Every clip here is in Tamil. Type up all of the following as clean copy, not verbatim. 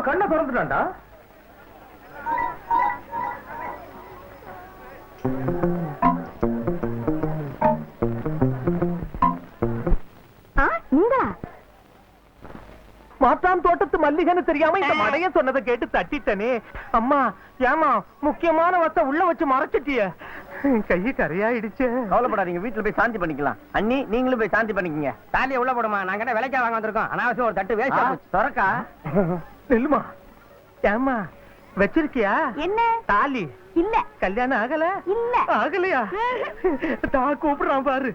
கண்ணை திறந்துட்டான்டா. மாற்றான் தோட்டத்து மல்லிகைன்னு தெரியாம இந்த மடைய சொன்னதை கேட்டு தட்டிட்டனே. அம்மா ஏமா முக்கியமான வத்த உள்ள வச்சு மறைச்சிட்டிய, கையை கரையாயிடுச்சு. கவலைப்படாதீங்க, வீட்டுல போய் சாந்தி பண்ணிக்கலாம். அண்ணி நீங்களும் போய் சாந்தி பண்ணிக்கங்க. தாலியை உள்ள போடுமா, நாங்க என்ன விலைக்கா வாங்க வந்திருக்கோம். அனாவசியம் ஒரு தட்டு வேஸ்ட் திறக்கா. நெல்லுமா ஏமா வச்சிருக்கியா? என்ன தாலி? இல்ல. கல்யாணம் ஆகல? இல்ல. ஆகலையா? கூப்பிடுறான் பாரு.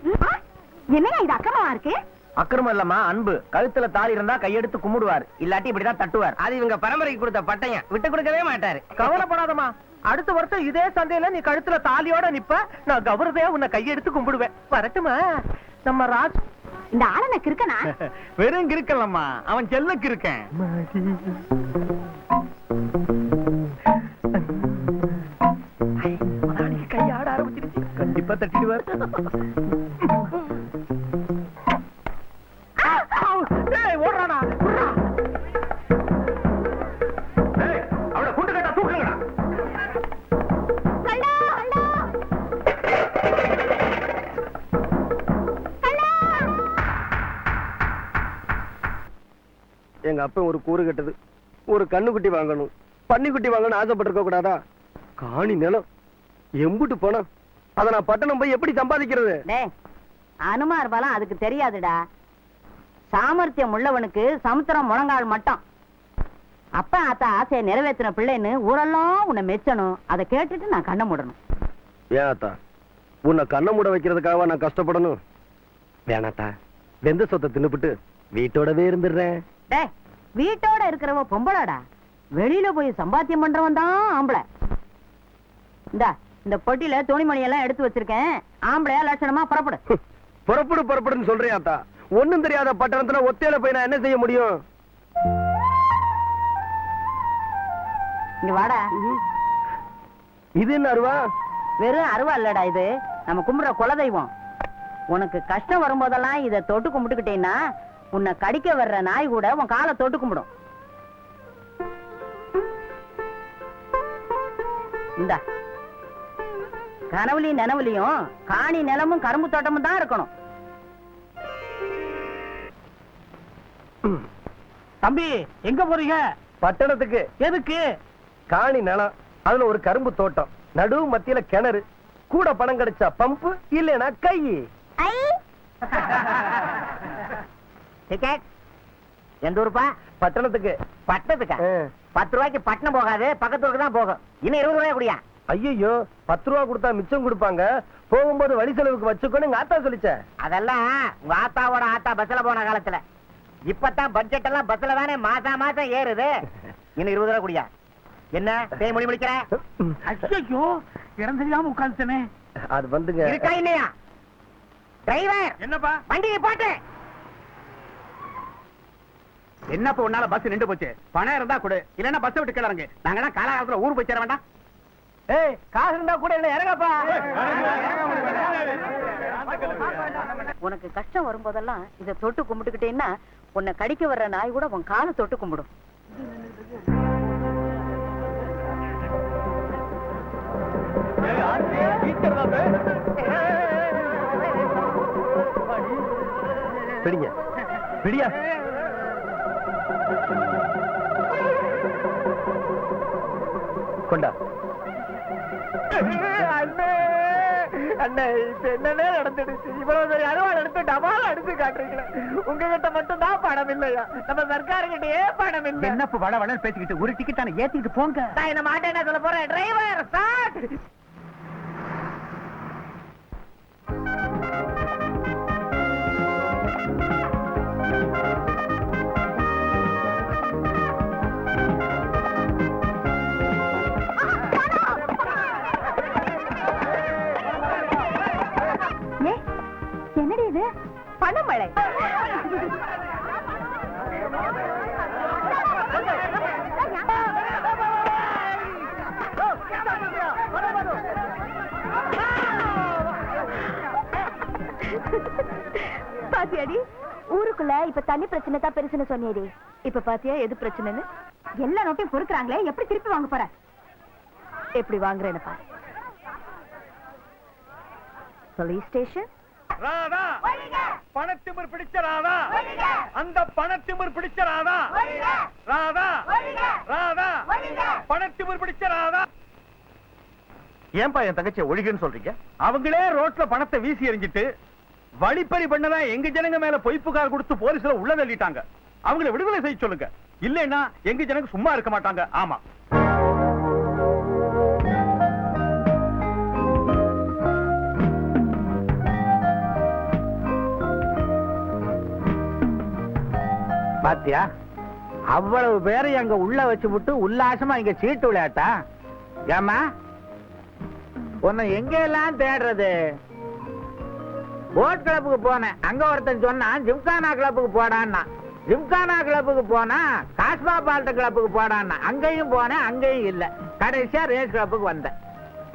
என்னங்க இது அக்கறமா இருக்கு? அக்கிரமம் இல்லம்மா, அன்பு. கழுத்துல தாலி இருந்தா கையெடுத்து கும்பிடுவார், இல்லாட்டி இப்படிதான் தட்டுவார். அது இவங்க பரம்பரைக்கு கொடுத்த பட்டயம், விட்டு கொடுக்கவே மாட்டாரு. கவலைப்படாதமா, அடுத்த வருஷம் இதே சந்தையில நீ கழுத்துல தாலியோட நிப்ப, நான் கௌரதையா உன்னை கையெடுத்து கும்பிடுவேன். வரட்டுமா? நம்ம ராஜ் இந்த ஆளன கிறுக்கனா? வெறும் கிறுக்கலம்மா, அவன் செல்ல கிறுக்கன். கையாட ஆரம்பிச்சிருச்சு, கண்டிப்பா தட்டிடுவார். ஓடுறானா? அவளை கூட்டு கட்டா தூக்குங்கடா. எங்க அப்பா ஒரு கூறு கட்டது, ஒரு கண்ணுக்குட்டி வாங்கணும், பன்னிக்குட்டி வாங்கணும் ஆசைப்பட்டிருக்க கூடாதா? காணி நிலம் எம்புட்டு போனோம், அதை நான் பட்டணம் போய் எப்படி சம்பாதிக்கிறது? அனுமார் பலம் அதுக்கு தெரியாதுடா. சாமர்த்தியம் உள்ளவனுக்கு சமுத்திரம் முழங்கால் மட்டம். அப்பா ஆத்தா ஆசையை நிறைவேற்றின பிள்ளைன்னு ஊரெல்லாம் உன்னை மெச்சணும். அதை கேட்டுட்டு நான் கண்ணை மூடணும். ஏன் ஆத்தா, உன்னை கண்ணை மூட வைக்கிறதுக்காக நான் கஷ்டப்படணும்? வேணாத்தா, வெந்த சொத்தை தின்னுபிட்டு வீட்டோடவே இருந்துடுறேன். வீட்டோட இருக்கிறவ பொம்பளாடா, வெளியில போய் சம்பாத்தியம் பண்றவன் தான் ஆம்பளை. இந்த பொட்டியில துணிமணி எல்லாம் எடுத்து வச்சிருக்கேன். ஆம்பளையா லட்சணமா புறப்படு. புறப்படுன்னு சொல்றேன் ஆத்தா. ஒண்ணும் தெரியாத பட்டணத்துல ஒத்தையில போய் நான் என்ன செய்ய முடியும்? இங்க வாடா. இது என்ன அருவா? வெறும் அருவா இல்லடா, இது நம்ம கும்பிடுற குலதெய்வம். உனக்கு கஷ்டம் வரும்போதெல்லாம் இதை தொட்டு கும்பிட்டுக்கிட்டேன்னா உன்னை கடிக்க வர்ற நாய் கூட உன் காலை தொட்டு கும்பிடும். இந்த கனவுலையும் நினைவுலையும் காணி நிலமும் கரும்பு தோட்டமும் தான் இருக்கணும். தம்பி எங்க போறீங்க? பட்டணத்துக்கு. எதுக்கு? காணி நிலம், அதுல ஒரு கரும்பு தோட்டம், நடுவு மத்தியில கிணறு, கூட பணம் கிடைச்சா பம்பு, இல்லனா கை. டிக்கெட் எந்த ஊருப்பா? பட்டணத்துக்கு. பட்டணத்துக்கா? 10 ரூபாய்க்கு பட்டணம் போகாது, பக்கத்தூருக்கு தான் போகும். இன்னும் 20 ரூபாய் குடியா? ஐயோ, 10 ரூபா கொடுத்தா மிச்சம் கொடுப்பாங்க, போகும்போது வழி செலவுக்கு வச்சுக்கோன்னு எங்க ஆத்தா சொல்லிச்ச. அதெல்லாம் உங்க ஆத்தாவோட ஆத்தா பஸ்ல போன காலத்துல. இப்பதான் பட்ஜெட் எல்லாம் பஸ்ல தானே மாசம் ஏறுது. இன்னும் 20 ரூபாய் குடியா? என்ன பேய் மொழி முடிக்கிற? ஐயோ, இடம் தெரியாம உட்காந்துட்டேனே. அது வந்துங்க. இருக்கா இல்லையா? டிரைவர் என்னப்பா? வண்டியை போட்டு. என்னப்பா உன்னால பஸ் நின்று போச்சு? பணம் இருந்தா கொடு, இல்லன்னா பஸ் விட்டு கிளறங்க. நாங்க காலகாலத்துல ஊர் போய் சேர வேண்டாம். ஏய், காசு இருந்தா கூட இல்ல, இறங்கப்பா. உனக்கு கஷ்டம் வரும்போதெல்லாம் இதை தொட்டு கும்பிட்டுக்கிட்டேன்னா உன்னை கடிக்க வர்ற நாய் கூட உன் காலை தொட்டு கும்பிடும். பிடிங்க, பிடியா. கொண்டா. அண்ணே, இப்ப என்னன்னே நடந்துடுச்சு? இவ்வளவு பெரிய அறுவாள் எடுத்து டபால் அடிச்சு காட்டுறீங்களே, உங்ககிட்ட மட்டும் தான் பணம் இல்லையா? நம்ம சர்க்காருகிட்டயே பணம் இல்லை. என்னப்ப வள வள பேசிக்கிட்டு ஒரு டிக்கெட் ஏத்திட்டு போங்க. நான் என்ன மாட்டேன், என்ன சொல்ல போறேன்? Driver start. என்னடி இது? பணமழை. பாத்தியாடி, ஊருக்குள்ள இப்ப தண்ணி பிரச்சனை தான் பெருசுன்னு சொன்னியடி. இப்ப பாத்தியா எது பிரச்சனைன்னு? எல்லா நோட்டையும் பொறுக்குறாங்களே, எப்படி திருப்பி வாங்க போற? எப்படி வாங்குறேன்னு பாரு. Police station. ராதா, பணத்திமிர் பிடிச்ச ராதா, அந்த பணத்திமிர் பிடிச்ச ராதா, ராதா, ராதா, பணத்திமிர் பிடிச்ச ராதா. ஏன்பா என் தங்கச்சியை ஒழிகன்னு சொல்றீங்க? அவங்களே ரோட்ல பணத்தை வீசி எறிஞ்சிட்டு வழிப்பறி பண்ணதான் எங்க ஜனங்க மேல பொய் புகார் கொடுத்து போலீஸ்ல உள்ள தள்ளிட்டாங்க. அவங்கள விடுதலை செய்ய சொல்லுங்க, இல்லைன்னா எங்க ஜனங்க சும்மா இருக்க மாட்டாங்க. ஆமா, பாத்தியா, அவ்வளவு பேரை அங்க உள்ள வச்சு விட்டு உல்லாசமா இங்க சீட்டு விளையாட்டா? ஏமா, உன்னை எங்க எல்லாம் தேடுறது? போட் கிளப்புக்கு போனேன், அங்க ஒருத்தன் சொன்னான் ஜிம்கானா கிளப்புக்கு போடான்னா. ஜிம்கானா கிளப்புக்கு போனா காஸ்மா பால்ட கிளப்புக்கு போடான்னா. அங்கேயும் போனேன், அங்கேயும் இல்ல. கடைசியா ரேஸ் கிளப்புக்கு வந்தேன்.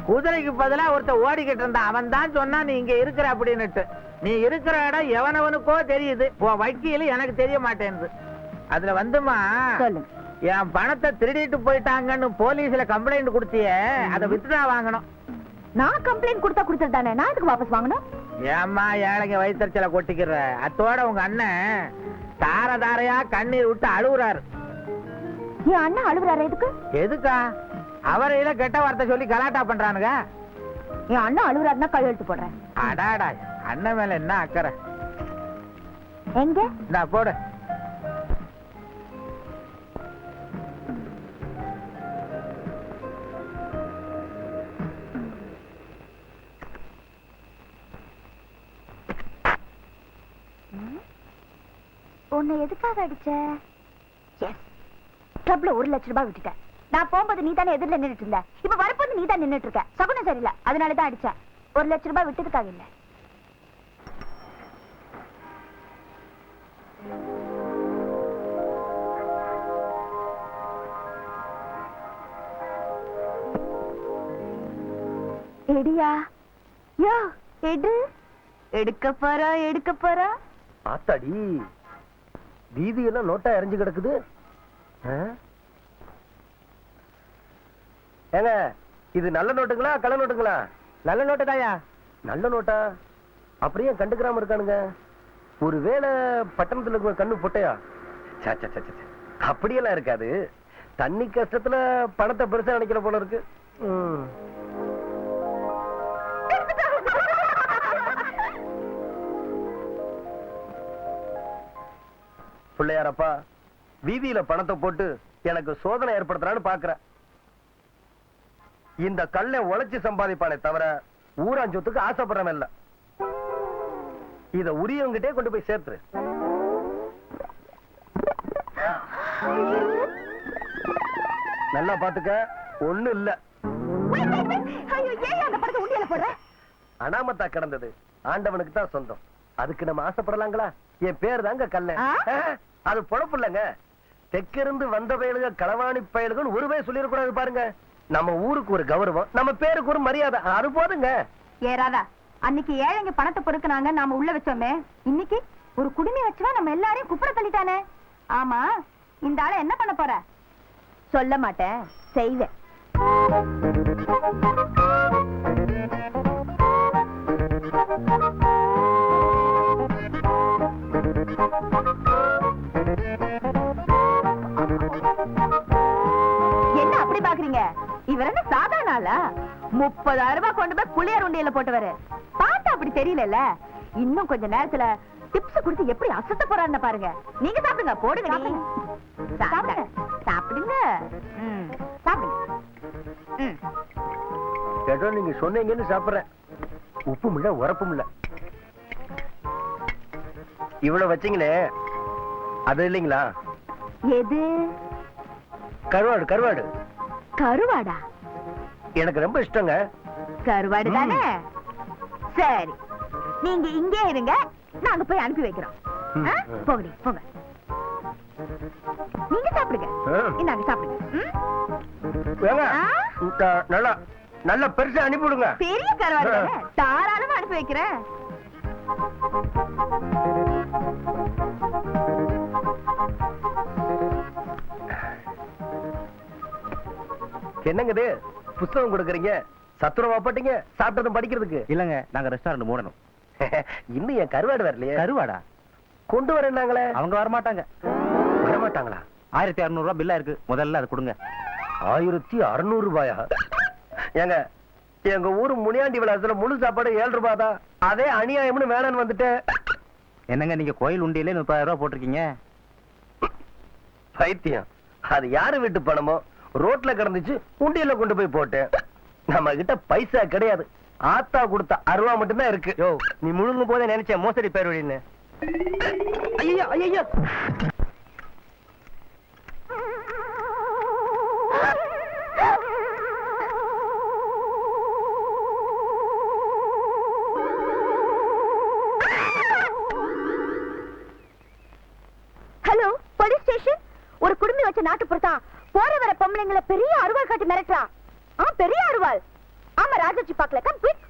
குதிரைக்கு பதிலா ஒருத்தன் ஓடிக்கிட்டு இருந்தான். அவன் தான் சொன்னா நீ இங்க இருக்கிற அப்படின்னுட்டு. நீ இருக்கிற இடம் எவனவனுக்கோ தெரியுது, வக்கீல் எனக்கு தெரிய மாட்டேங்குது. அதுல வந்துமா, என் பணத்தை திருடிட்டு போயிட்டாங்கன்னு போலீஸ்ல கம்ப்ளைண்ட் கொடுத்தியே, அதை வித்ட்ரா வாங்கணும். நான் கம்ப்ளைண்ட் கொடுத்தா கொடுத்துட்டானே, நான் எதுக்கு வாபஸ் வாங்கணும்? ஏம்மா ஏழைங்க வயிற்றுச்சல கொட்டிக்கிற? அத்தோட உங்க அண்ணன் தார தாரையா கண்ணீர் விட்டு அழுகுறாரு. என் அண்ணன் அழுகுறாரு எதுக்கு? எதுக்கா? அவரையில கெட்ட வார்த்தை சொல்லி கலாட்டா பண்றானுங்க. என் அண்ணன் அழுகுறாருன்னா கையெழுத்து போடுறேன். அடாடா, அண்ணன் மேல என்ன அக்கறை? எங்க இந்தா போடு. உன்னை எதுக்காக அடிச்ச? கிளப்ல 1 லட்சம் ரூபாய் விட்டுட்டேன். நான் போகும்போது நீ தானே எதிரில நின்னுட்டு இருந்த. இப்ப வரப்போது நீ தான் நின்னுட்டு இருக்க. சகுனம் சரியில்லை, அதனாலதான் அடிச்சேன். 1 லட்சம் ரூபாய் விட்டதுக்காக இல்ல. எடியா, யோ எடு. எடுக்க போறா. ஆத்தாடி, வீதியெல்லாம் நோட்டா எரிஞ்சு கிடக்குது. ஏங்க, இது நல்ல நோட்டுங்களா கள்ள நோட்டுங்களா? நல்ல நோட்டு தாயா. நல்ல நோட்டா? அப்படியே கண்டுக்கிறாம இருக்கானுங்க. ஒருவேளை பட்டணத்துல இருக்கிற கண்ணு பொட்டையா? அப்படியெல்லாம் இருக்காது. தண்ணி கஷ்டத்துல பணத்தை பெருசா நினைக்கிற போல இருக்கு. பிள்ளையாரப்பா, வீதியில பணத்தை போட்டு எனக்கு சோதனை ஏற்படுத்துறான்னு பாக்குறேன். இந்த கல்லை உழைச்சு சம்பாதிப்பானே தவிர ஊராஞ்சொத்துக்கு ஆசைப்படுறவன் இல்ல. இத உரியவங்கிட்டே கொண்டு போய் சேர்த்துரு. நல்லா பாத்துக்க, ஒண்ணு இல்ல. அனாமத்தா கிடந்தது ஆண்டவனுக்கு தான் சொந்தம். அதுக்கு நம்ம ஆசைப்படலாங்களா? என் பேர் தாங்க கல்ல. அது பொழப்பு இல்லங்க. தெற்கிருந்து வந்த பயலுக களவாணி பயலுகள் ஒருவே சொல்லிடக்கூடாது பாருங்க. நம்ம ஊருக்கு ஒரு கௌரவம், நம்ம பேருக்கு ஒரு மரியாதை, அது போதுங்க. ஏறாதா, அன்னைக்கு ஏழைங்க பணத்தை பொறுக்குனாங்க, நாம உள்ள வச்சோமே. இன்னைக்கு ஒரு குடுமி வச்சுவா நம்ம எல்லாரையும் குப்புற தள்ளிட்டானே. ஆமா, இந்த ஆளை என்ன பண்ண போற? சொல்ல மாட்டேன், செய்வேன். என்ன அப்படி பாக்குறீங்க? இவர் என்ன சாதாரண ஆளா? 30,000 ரூபாய் கொண்டு போய் புளியார் உண்டியல போட்டவரு. பார்த்தா அப்படி தெரியல. இன்னும் கொஞ்ச நேரத்துல டிப்ஸ் கொடுத்து எப்படி அசத்த போறான்னு பாருங்க. நீங்க சாப்பிடுங்க, போடுங்க. சாப்பிடுங்க சாப்பிடுங்க. ஏதோ நீங்க சொன்னீங்கன்னு சாப்பிடுறேன். உப்பும் இல்ல உரப்பும் இல்ல. இவ்வளவு வச்சீங்களே, அது இல்லைங்களா? எது? கருவாடு. கருவாடு. கருவாடா? எனக்கு ரொம்ப இஷ்டங்க. கருவாடு தானே? சரி, நீங்க இங்கே இருங்க, நாங்க போய் அனுப்பி வைக்கிறோம். போங்க போங்க. நீங்க சாப்பிடுங்க. இந்தாங்க சாப்பிடுங்க. நல்லா நல்ல பெருசா அனுப்பி விடுங்க. பெரிய கருவாடு தானே, தாராளமா அனுப்பி வைக்கிறேன். என்னங்க இது புஸ்தகம் கொடுக்குறீங்க? சத்துணவா போட்டீங்க? சாப்பிட்டதும் படிக்கிறதுக்கு? இல்லங்க, நாங்க ரெஸ்டாரண்ட் மூடணும். இன்னும் என் கருவாடு வரலையே. கருவாடா? கொண்டு வரேன்னாங்களே. அவங்க வரமாட்டாங்க. வரமாட்டாங்களா? 1600 ரூபாய் பில்லா இருக்கு, முதல்ல அதை கொடுங்க. 1600 ரூபாயா? ஏங்க, எங்க ஊரு முனியாண்டி விலாசத்துல முழு சாப்பாடு 7 ரூபாய் தான். அதே அநியாயம்னு வேணான்னு வந்துட்டேன். என்னங்க நீங்க கோயில் உண்டியிலே 30,000 ரூபாய் போட்டிருக்கீங்க? பைத்தியம். அது யாரு வீட்டு பணமோ ரோட்ல கிடந்துச்சு, உண்டியல கொண்டு போய் போட்டேன். நம்ம கிட்ட பைசா கிடையாது. ஆத்தா கொடுத்த அருவா மட்டும்தான் இருக்கு. யோ, நீ முழுங்கும் போதே நினைச்ச மோசடி பேர் வழின்னு. ஐயோ ஐயோ. Hello, police station. ஒரு குடுமி வச்ச நாட்டுப்புறத்தா போற வர பொம்பளைங்களை பெரிய அருவாள் காட்டி மிரட்டுறான். பெரிய அருவாள். ஆமா, ராஜாஜி பாக்கல. Come quick.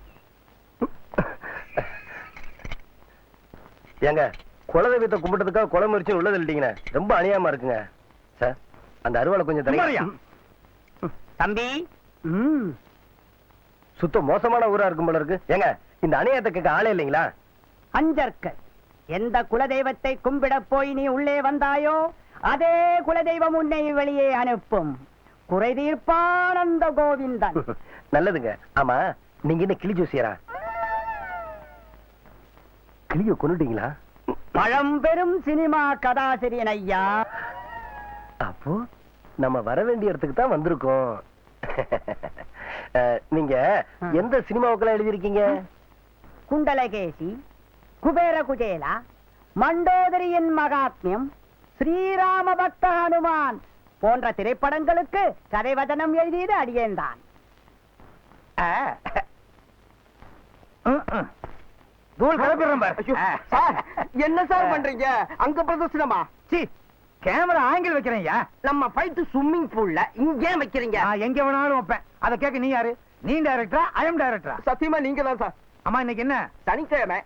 ஏங்க, குலதெய்வத்தை கும்பிட்டதுக்காக கொலை முயற்சி உள்ளது இல்லீங்க. ரொம்ப அநியாயமா இருக்குங்க. சார், அந்த அருவாளை கொஞ்சம் தரீங்க. தம்பி, சுத்த மோசமான ஊரா இருக்கும் போல இருக்கு. ஏங்க, இந்த அநியாயத்தை கேட்க ஆளே இல்லைங்களா? அஞ்சற்க எந்த குலதெய்வத்தை கும்பிட போய் நீ உள்ளே வந்தாயோ அதே குலதெய்வம் உன்னை வெளியே அனுப்பும். குறை தீர்ப்பானந்த கோவிந்தன். நல்லதுங்க. ஆமா, நீங்க என்ன கிளி ஜோசியரா? கிளிய கொன்னுட்டீங்களா? பழம்பெரும் சினிமா கதாசிரியன் ஐயா. அப்போ நம்ம வர வேண்டிய இடத்துக்கு தான் வந்திருக்கோம். நீங்க எந்த சினிமாவுக்கெல்லாம் எழுதிருக்கீங்க? குண்டலகேசி, குபேர குஜேலா, மண்டோதரியின் மகாத்மியம், ஸ்ரீராம பக்த ஹனுமான் போன்ற திரைப்படங்களுக்கு கதைவதனம் எழுதியது அடியேன்தான். என்ன சார் பண்றீங்க? அங்க பிரதர்சனமா? கேமரா ஆங்கிள் வைக்கிறேன். நம்ம ஃபைட் ஸ்விம்மிங் பூல்ல இங்கே வைக்கிறீங்க. எங்க வேணாலும் வைப்பேன். அதை கேட்க நீ யாரு? நீ டைரக்டரா? ஐ எம் டைரக்டரா? சத்தியமா நீங்க தான் சார். அம்மா, இன்னைக்கு என்ன? சனிக்கிழமை.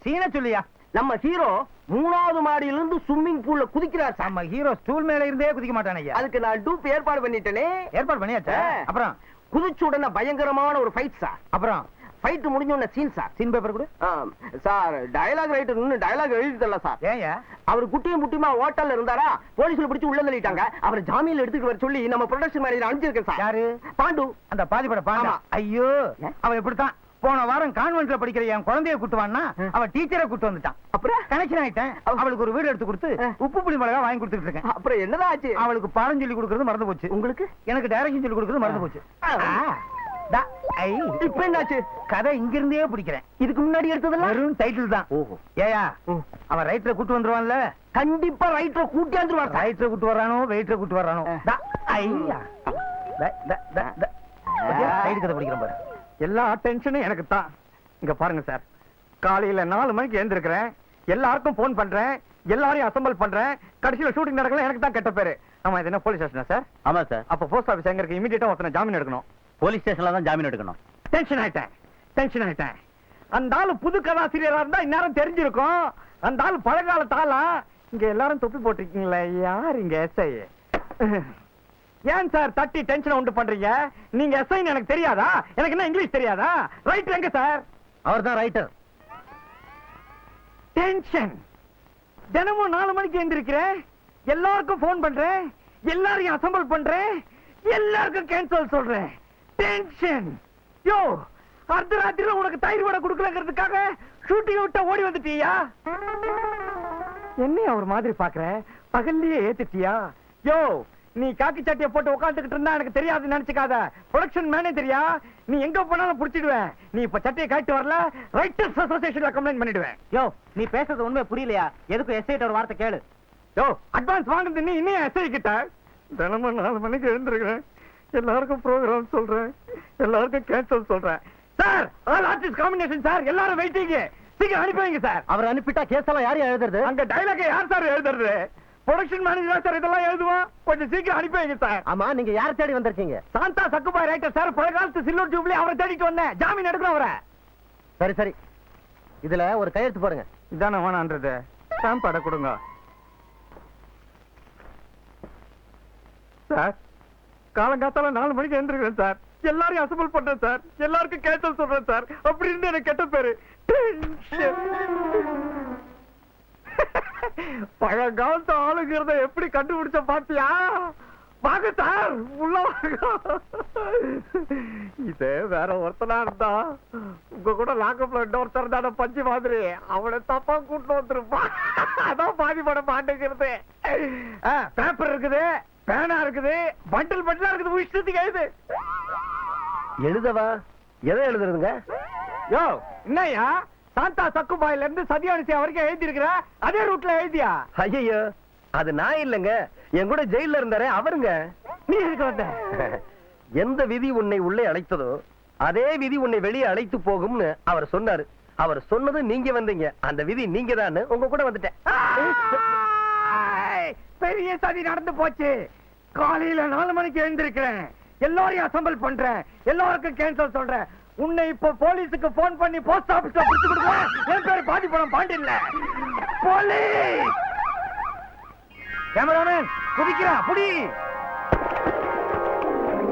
சீன சொல்லியா? நம்ம ஹீரோ 3வது மாடியிலிருந்து ஸ்விம்மிங் பூல்ல குதிக்கிறார் சார். நம்ம ஹீரோ ஸ்டூல் மேல இருந்தே குதிக்க மாட்டானே. அதுக்கு நான் டூப் ஏற்பாடு பண்ணிட்டேனே. ஏற்பாடு பண்ணியாச்சா? அப்புறம் குதிச்ச உடனே பயங்கரமான ஒரு ஃபைட் சார். அப்புறம் ஃபைட் முடிஞ்ச உடனே சீன் சார். சீன் பேப்பர் கொடு. சார், டயலாக் ரைட்டர் இன்னும் டயலாக் எழுதி தரல சார். ஏயா? அவர் குட்டியும் முட்டியுமா ஹோட்டல்ல இருந்தாரா, போலீஸ்ல பிடிச்சு உள்ள தள்ளிட்டாங்க. அவர் ஜாமீன்ல எடுத்துட்டு வர சொல்லி நம்ம ப்ரொடக்ஷன் மேனேஜர் அனுப்பிச்சிருக்கேன் சார். யாரு? பாண்டு. அந்த பாதிப்பட பாண்டா. ஐயோ, அவன் இப்படித்தான். போன வாரம் கான்வென்ட்ல படிக்கிற என் குழந்தைய கூட்டுவான்னா அவன் டீச்சரை கூட்டு வந்துட்டான். அப்புறம் கனெக்ஷன் ஆயிட்டேன். அவளுக்கு ஒரு வீடு எடுத்து கொடுத்து உப்பு புளி மிளகா வாங்கி கொடுத்துட்டு இருக்கேன். அப்புறம் என்னதான் ஆச்சு? அவளுக்கு பாடம் சொல்லி கொடுக்கறது மறந்து போச்சு. உங்களுக்கு? எனக்கு டைரக்ஷன் சொல்லி கொடுக்கறது மறந்து போச்சு. இப்ப என்னாச்சு? கதை இங்க இருந்தே பிடிக்கிறேன். இதுக்கு முன்னாடி எடுத்ததெல்லாம் வெறும் டைட்டில் தான். ஏயா, அவன் ரைட்டரை கூட்டு வந்துருவான்ல? கண்டிப்பா ரைட்டரை கூட்டி வந்துருவான். ரைட்டரை கூட்டு வரானோ வெயிட்டரை கூட்டு வரானோ? ஐயா, கதை பிடிக்கிறேன் பாரு. எல்லா டென்ஷனும் எனக்கு தான். இங்க பாருங்க சார், காலையில 4 மணிக்கு எழுந்திருக்கிறேன், எல்லாருக்கும் போன் பண்றேன், எல்லாரையும் அசம்பிள் பண்றேன், கடைசியில ஷூட்டிங் நடக்கல. எனக்கு தான் கெட்ட பேரு. ஆமா, இது என்ன போலீஸ் ஸ்டேஷனா சார்? ஆமா சார். அப்ப போஸ்ட் ஆபீஸ் எங்க இருக்கு? இமிடியேட்டா ஒருத்தனை ஜாமீன் எடுக்கணும். போலீஸ் ஸ்டேஷன்ல தான் ஜாமீன் எடுக்கணும். டென்ஷன் ஆயிட்டேன். அந்த ஆளு புது கதாசிரியரா இருந்தா இந்நேரம் தெரிஞ்சிருக்கும். அந்த ஆளு பழங்கால தாளா. இங்க எல்லாரும் தொப்பி போட்டிருக்கீங்களே, யார் இங்க எஸ்ஐ? ஏன் சார் தட்டி டென்ஷன் உண்டு பண்றீங்க? நீங்க எஸ்ஐ எனக்கு தெரியாதா? எனக்கு என்ன இங்கிலீஷ் தெரியாதா? ரைட்டர் எங்க சார்? அவர் தான் ரைட்டர். டென்ஷன். தினமும் 4 மணிக்கு எழுந்திருக்கிறேன், எல்லாருக்கும் போன் பண்றேன், எல்லாரையும் அசம்பிள் பண்றேன், எல்லாருக்கும் கேன்சல் சொல்றேன். டென்ஷன். யோ, அர்த்தராத்திரில உனக்கு தயிர் வடை கொடுக்கலங்கிறதுக்காக ஷூட்டிங் விட்ட ஓடி வந்துட்டியா? என்னைய ஒரு மாதிரி பாக்குற? பகல்லையே ஏத்துட்டியா? யோ, நீ காக்கி சட்டியை போட்டு உட்காந்துக்கிட்டு இருந்தா எனக்கு தெரியாது நினைச்சுக்காத. ப்ரொடக்ஷன் மேனேஜரியா? நீ எங்க போனாலும் புடிச்சிடுவேன். நீ இப்ப சட்டையை காட்டி வரல, ரைட்டர்ஸ் அசோசியேஷன்ல கம்ப்ளைண்ட் பண்ணிடுவேன். யோ, நீ பேசுறது உண்மை புரியலையா? எதுக்கு எஸ்ஐ ஒரு வார்த்தை கேளு. யோ, அட்வான்ஸ் வாங்குறது நீ இன்னும் எஸ்ஐ கிட்ட? தினமும் 4 மணிக்கு எழுந்திருக்கிறேன், எல்லாருக்கும் ப்ரோக்ராம் சொல்றேன், எல்லாருக்கும் கேன்சல் சொல்றேன். Sir, all artist combination sir, எல்லாரும் வெயிட்டிங். சீக்கிரம் அனுப்பி வைங்க சார். அவர் அனுப்பிட்டா கேஸ் எல்லாம் யாரையும் எழுதுறது? அங்க டைலாக் யார் சார் எழுதுறது? ப்ரொடக்ஷன் மேனேஜர் சார் இதெல்லாம் எழுதுவான். கொஞ்சம் சீக்கிரம் அனுப்பி வைங்க சார். ஆமா, நீங்க யார் தேடி வந்திருக்கீங்க? Shantha Sakkubai writer sir. பழைய காலத்து சில்வர் ஜூப்ளி அவரை தேடிட்டு வந்தேன். ஜாமீன் எடுக்கிறோம் அவரை. சரி, இதுல ஒரு கையெழுத்து போடுங்க. இதான வேணான்றது. ஸ்டாம்ப் அட கொடுங்க சார். காலங்காத்தால 4 மணிக்கு எழுந்திருக்கிறேன் சார். எல்லாரையும் அசம்பிள் பண்றேன் சார். எல்லாருக்கும் கேன்சல் சொல்றேன் சார். அப்படி இருந்து எனக்கு கெட்ட பேரு. பழங்காலத்து ஆளுங்கிறத எப்படி கண்டுபிடிச்ச பாத்தியா? வாங்க சார், உள்ள வாங்க. இதே வேற ஒருத்தனா இருந்தா உங்க கூட லாக்கப்ல இன்னொருத்தர் தான பஞ்சு மாதிரி, அவனை தப்பா கூட்டு வந்துருப்பான். அதான் பாதி பட மாட்டேங்கிறது. பேப்பர் இருக்குது, பேனா இருக்குது, பண்டில் பண்டிலா இருக்குது. இஷ்டத்துக்கு எழுது. எழுதவா? எதை எழுதுறதுங்க? யோ என்னய்யா, சாந்தா சக்குபாயில இருந்து சதியானிசி வரைக்கும் எழுதி இருக்கிற அதே ரூட்ல எழுதியா? ஐயோ, அது நான் இல்லங்க, என் கூட ஜெயில இருந்தாரே அவருங்க. நீ எதுக்கு வந்த? எந்த விதி உன்னை உள்ளே அழைத்ததோ அதே விதி உன்னை வெளியே அழைத்து போகும்னு அவர் சொன்னாரு. அவர் சொன்னது நீங்க வந்தீங்க, அந்த விதி நீங்க தான். உங்க கூட வந்துட்டேன். பெரிய சதி நடந்து போச்சு. காலையில 4 மணிக்கு எழுந்திருக்கிறேன், எல்லாரையும் அசம்பிள் பண்றேன், எல்லாருக்கும் கேன்சல் சொல்றேன். உன்னை இப்ப போலீஸுக்கு போன் பண்ணி போஸ்ட் ஆபீஸ்ல பிடிச்சு கொடுக்குறேன். என் பேர் பாதிப்படம் பாண்டில்ல. போலீஸ் கேமராமேன் குதிக்கிறா, புடி.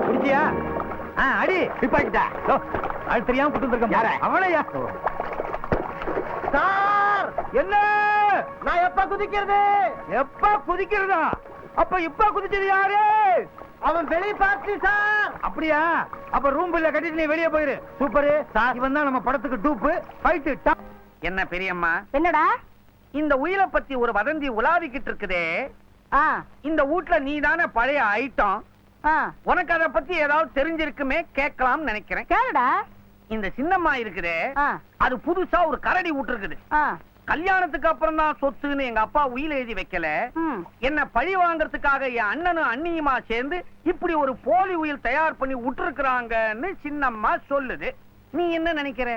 குடிச்சியா? அடி பிப்பாக்கிட்டா. அது தெரியாம கூட்டு வந்திருக்க யார? அவனையா? சார் என்ன? நான் எப்ப குதிக்கிறது? எப்ப குதிக்கிறதா? அப்ப இப்ப குதிச்சது யாரு? அவன் வெளிய பார்த்து சார். அப்படியா? அப்ப ரூம் பில்ல கட்டிட்டு நீ வெளியே போயிரு. Super sir. இவன் தான் நம்ம படத்துக்கு டூப். Fight top. என்ன பெரியம்மா, என்னடா? இந்த உயிரை பத்தி ஒரு வதந்தி உலாவிக்கிட்டு இருக்குதே. இந்த வீட்ல நீ தானே பழைய ஐட்டம். உனக்கு அதை பத்தி ஏதாவது தெரிஞ்சிருக்குமே, கேட்கலாம் நினைக்கிறேன். கேளுடா. இந்த சின்னம்மா இருக்குதே, அது புதுசா ஒரு கரடி விட்டுருக்குது. கல்யாணத்துக்கு அப்புறம் தான் சொத்துன்னு எங்க அப்பா உயிர் எழுதி வைக்கல. என்ன பழி வாங்கறதுக்காக என் அண்ணனும் அண்ணியுமா சேர்ந்து இப்படி ஒரு போலி உயில் தயார் பண்ணி விட்டுருக்காங்கன்னு சின்னம்மா சொல்லுது. நீ என்ன நினைக்கிற?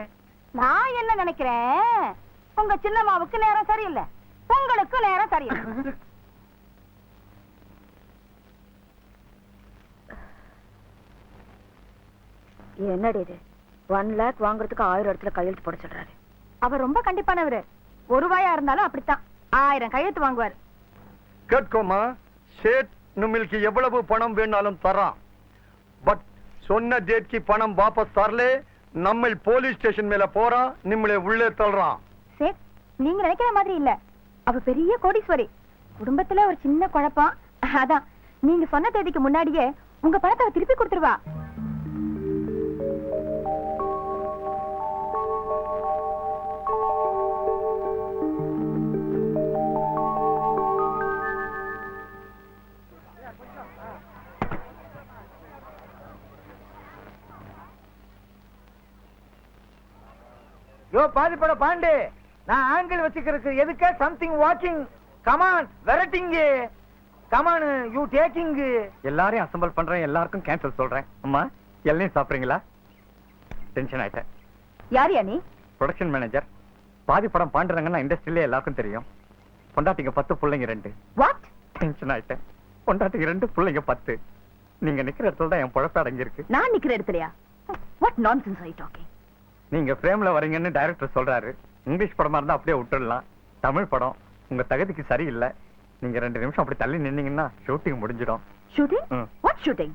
நான் என்ன நினைக்கிறேன், உங்க சின்னம்மாவுக்கு நேரம் சரியில்லை, உங்களுக்கு நேரம் சரியில்லை. என்னடி இது? 1 லேக் வாங்குறதுக்கு 1000 இடத்துல கையெழுத்து போட சொல்றாரு. அவர் ரொம்ப கண்டிப்பானவரு. ஒரு ரூபாயா இருந்தாலும் அப்படித்தான் 1000 கையெழுத்து வாங்குவார். கேட்கோமா, சேட் நம்மளுக்கு எவ்வளவு பணம் வேணாலும் தரான். பட் சொன்ன டேட்க்கு பணம் வாபஸ் தரல, நம்ம போலீஸ் ஸ்டேஷன் மேல போறான், நம்மளை உள்ளே தள்ளுறான். சேட், நீங்க நினைக்கிற மாதிரி இல்ல. அவ பெரிய கோடீஸ்வரி. குடும்பத்துல ஒரு சின்ன குழப்பம். அதான் நீங்க சொன்ன தேதிக்கு முன்னாடியே உங்க பணத்தை திருப்பி கொடுத்துருவா. யோ பாதிப்பட பாண்டு, நான் ஆங்கிள் வச்சுக்கிறதுக்கு எதுக்கு? Something walking. கமான் வெரைட்டிங். Come on you taking. எல்லாரையும் அசம்பிள் பண்றேன், எல்லாருக்கும் கேன்சல் சொல்றேன். அம்மா எல்லாம் சாப்பிடுறீங்களா? டென்ஷன் ஆயிட்டேன். யாரியா நீ? Production manager. பாதிப்படம் பாண்டுறாங்கன்னா இண்டஸ்ட்ரியிலே எல்லாருக்கும் தெரியும். பொண்டாட்டிங்க 10, பிள்ளைங்க 2. வாட்? டென்ஷன் ஆயிட்டேன். பொண்டாட்டிங்க 2, பிள்ளைங்க 10. நீங்க நிக்கிற இடத்துல தான் என் பொழப்பு அடங்கி இருக்கு. நான் நிக்கிற இடத்துலயா? What nonsense are you talking? நீங்க பிரேம்ல வரீங்கன்னு டைரக்டர் சொல்றாரு. இங்கிலீஷ் படமா இருந்தா அப்படியே விட்டுடலாம். தமிழ் படம் உங்க தகுதிக்கு சரியில்லை. நீங்க 2 நிமிஷம் அப்படி தள்ளி நின்னீங்கன்னா ஷூட்டிங் முடிஞ்சிடும். ஷூட்டிங்? What shooting?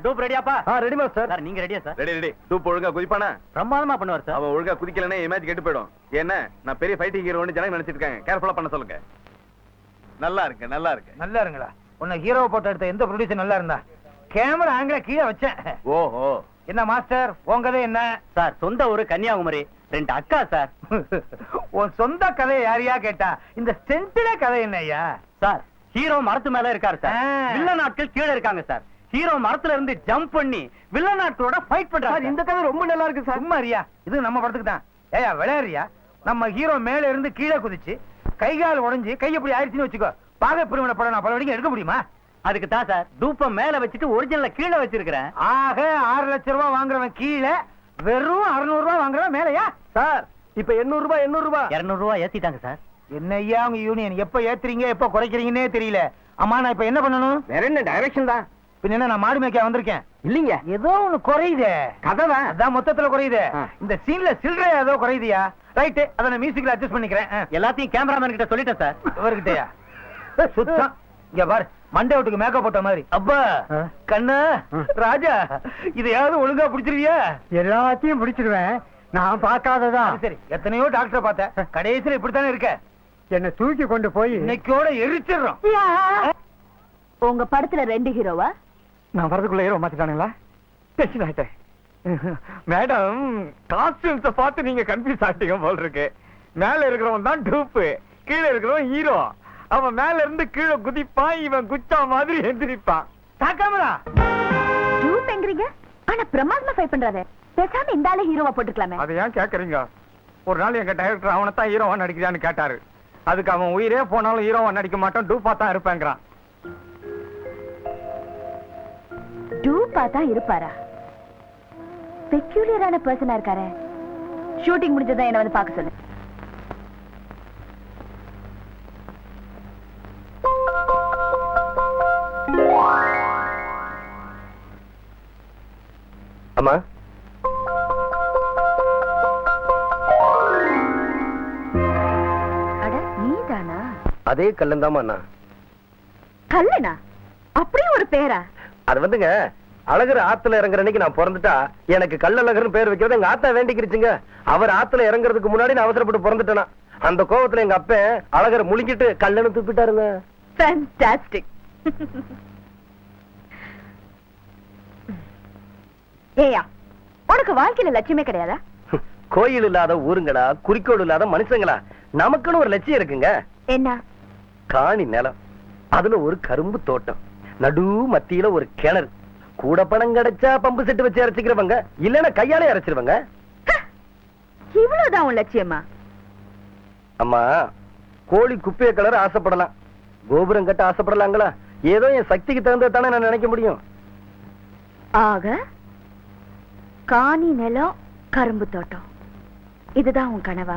டூப் ரெடியாப்பா? Ready master. சார் நீங்க ரெடியா சார்? Ready ready. டூப் ஒழுங்கா குதிப்பானா? பிரமாதமா பண்ணுவார் சார். அவன் ஒழுங்கா குதிக்கலன்னா இமேஜ் கெட்டு போயிடும். ஏன்னா நான் பெரிய ஃபைட்டிங் ஹீரோன்னு ஜனங்க நினைச்சிட்டு இருக்காங்க. கேர்ஃபுல்லா பண்ண சொல்லுங்க. நல்லா இருக்கு, நல்லா இருக்கு. நல்லா இருங்களா? உன்னை ஹீரோ போட்டோ எடுத்த எந்த ப்ரொடியூசர் நல்லா இருந்தா? கேமரா ஆங்கில கீழே வச்சேன். ஓஹோ. என்ன மாஸ்டர், உன் கதை என்ன? சார் சொந்த ஊரு கன்னியாகுமரி, 2 அக்கா சார். உன் சொந்த கதையை யாரையா கேட்டா? இந்த சென்டில கதை என்னய்யா? சார் ஹீரோ மரத்து மேல இருக்காரு சார். வில்ல நாட்கள் கீழே இருக்காங்க சார். ஹீரோ மரத்துல இருந்து ஜம்ப் பண்ணி வில்ல நாட்டோட ஃபைட் பண்றாரு. இந்த கதை ரொம்ப நல்லா இருக்கு சார். சும்மா ரியா, இது நம்ம படத்துக்கு தான். ஏயா விளையாடுறியா? நம்ம ஹீரோ மேல இருந்து கீழே குதிச்சு கை கால் உடைஞ்சு கை எப்படி ஆயிடுச்சுன்னு வச்சுக்கோ, பாக பிரிவினை படம் நான் பல வரைக்கும் எடுக்க முடியுமா? அதுக்கு தான் சார் டூப்ப மேல வச்சுட்டு ஒரிஜினல்ல கீழே வச்சிருக்கிறேன். ஆக 6 லட்சம் ரூபாய் வாங்குறவன் கீழே, வெறும் 600 ரூபாய் வாங்குறவன் மேலையா? சார் இப்ப 800 ரூபாய் 800 ரூபாய் 200 ரூபாய் ஏத்திட்டாங்க சார். என்னய்யா உங்க யூனியன், எப்ப ஏத்துறீங்க எப்ப குறைக்கிறீங்கன்னே தெரியல. அம்மா நான் இப்ப என்ன பண்ணணும்? வேற என்ன டைரக்ஷன் தான். பின்ன என்ன, நான் மாடு மேய்க்க வந்திருக்கேன். இல்லீங்க, ஏதோ ஒண்ணு குறையுதே. கதை தான். அதான் மொத்தத்துல குறையுது. இந்த சீன்ல சில்லறை ஏதோ குறையுதியா? ரைட், அத நான் மியூசிக்ல அட்ஜஸ்ட் பண்ணிக்கிறேன். எல்லாத்தையும் கேமராமேன் கிட்ட சொல்லிட்டேன் சார். இவர்கிட்டயா? சுத்தம். இங்க பாரு, மண்டேவுக்கு மேக்கப் போட்ட மாதிரி. அப்பா கண்ணா ராஜா இதையாவது ஒழுங்கா பிடிச்சிருவியா? எல்லாத்தையும் பிடிச்சிருவேன். நான் பார்க்காததான். சரி எத்தனையோ டாக்டரை பார்த்தேன், கடைசியில இப்படித்தானே இருக்க. என்ன தூக்கி கொண்டு போய் இன்னைக்கோட எரிச்சிடுறோம். உங்க படத்துல 2 ஹீரோவா? நான் வரதுக்குள்ள ஹீரோ மாத்திட்டானுங்களா? டென்ஷன் ஆயிட்டேன். மேடம், காஸ்டியூம்ஸ பார்த்து நீங்க கன்ஃபியூஸ் ஆயிட்டீங்க போல இருக்கு. மேல இருக்கிறவன் தான் டூப்பு, கீழே இருக்கிறவன் ஹீரோ. அவன் மேல இருந்து கீழே குதிப்பான், இவன் குச்சா மாதிரி எந்திரிப்பான். தாக்காமரா டூப் எங்கறீங்க? ஆனா பிரமாதமா ஃபைட் பண்றாரு. பேசாம இந்த ஆளே ஹீரோவா போட்டுக்கலாமே. அதை ஏன் கேக்குறீங்க? ஒரு நாள் எங்க டைரக்டர் அவனை தான் ஹீரோவா நடிக்கிறான்னு கேட்டாரு. அதுக்கு அவன் உயிரே போனாலும் ஹீரோவா நடிக்க மாட்டான், டூப்பா தான் இருப்பேங்கிறான். டூப்பா தான் இருப்பாரா? பெக்யூலியரான பர்சனா இருக்காரு. ஷூட்டிங் முடிஞ்சதா என்ன வந்து பார்க்க சொல்லு. அம்மா அட நீதானா? அதே கல்லந்தாமா அண்ணா. கல்லனா? அப்படியே ஒரு பேரா? அது வந்துங்க, அழகர் ஆத்துல இறங்குற அன்னைக்கு நான் பிறந்துட்டா எனக்கு கல்லழகர்னு பேர் வைக்கிறது எங்க ஆத்தா வேண்டிக்கிருச்சுங்க. அவர் ஆத்துல இறங்குறதுக்கு முன்னாடி நான் அவசரப்பட்டு பிறந்துட்டேனா. அந்த கோவத்துல எங்க அப்ப அழகர் முழுங்கிட்டு கல்லணு தூப்பிட்டாருங்க. Fantastic. ஏயா, உனக்கு வாழ்க்கையில லட்சியமே கிடையாதா? கோயில் இல்லாத ஊருங்களா, குறிக்கோள் இல்லாத மனுஷங்களா, நமக்குன்னு ஒரு லட்சியம் இருக்குங்க. என்ன? காணி நிலம், அதுல ஒரு கரும்பு தோட்டம், நடு மத்தியில ஒரு கிணறு, கூட பணம் கிடைச்சா பம்பு செட்டு வச்சு இறைச்சிக்கிறவங்க, இல்லன்னா கையாலே இறைச்சிருவாங்க. இவ்வளவுதான் உன் லட்சியமா? அம்மா, கோழி குப்பைய கலர் ஆசைப்படலாம், கோபுரம் கட்ட ஆசைப்படலாங்களா? ஏதோ என் சக்திக்கு தகுந்ததானே நான் நினைக்க முடியும். ஆக காணி நிலம், கரும்பு தோட்டம், இதுதான் உன் கனவா?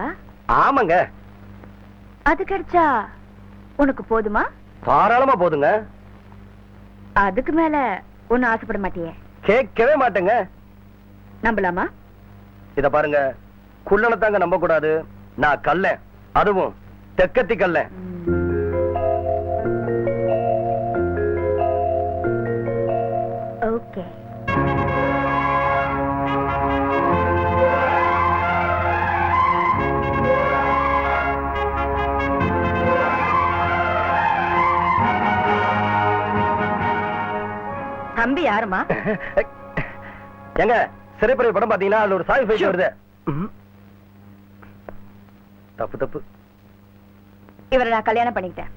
ஆமாங்க. அது கிடைச்சா உனக்கு போதுமா? தாராளமா போதுங்க. அதுக்கு மேல ஒன்னும் ஆசைப்பட மாட்டியே? கேட்கவே மாட்டேங்க. நம்பலாமா? இத பாருங்க, குள்ளனை தாங்க நம்ப கூடாது. நான் கல்ல, அதுவும் தெக்கத்தி கல்ல. ஓகே. தம்பி யாருமா? எங்க சிறைப்பறை படம் பாத்தீங்கன்னா அதுல ஒரு சாவி ஃபைட் வருது. தப்பு தப்பு. இவரை நான் கல்யாணம் பண்ணிக்கிட்டேன்.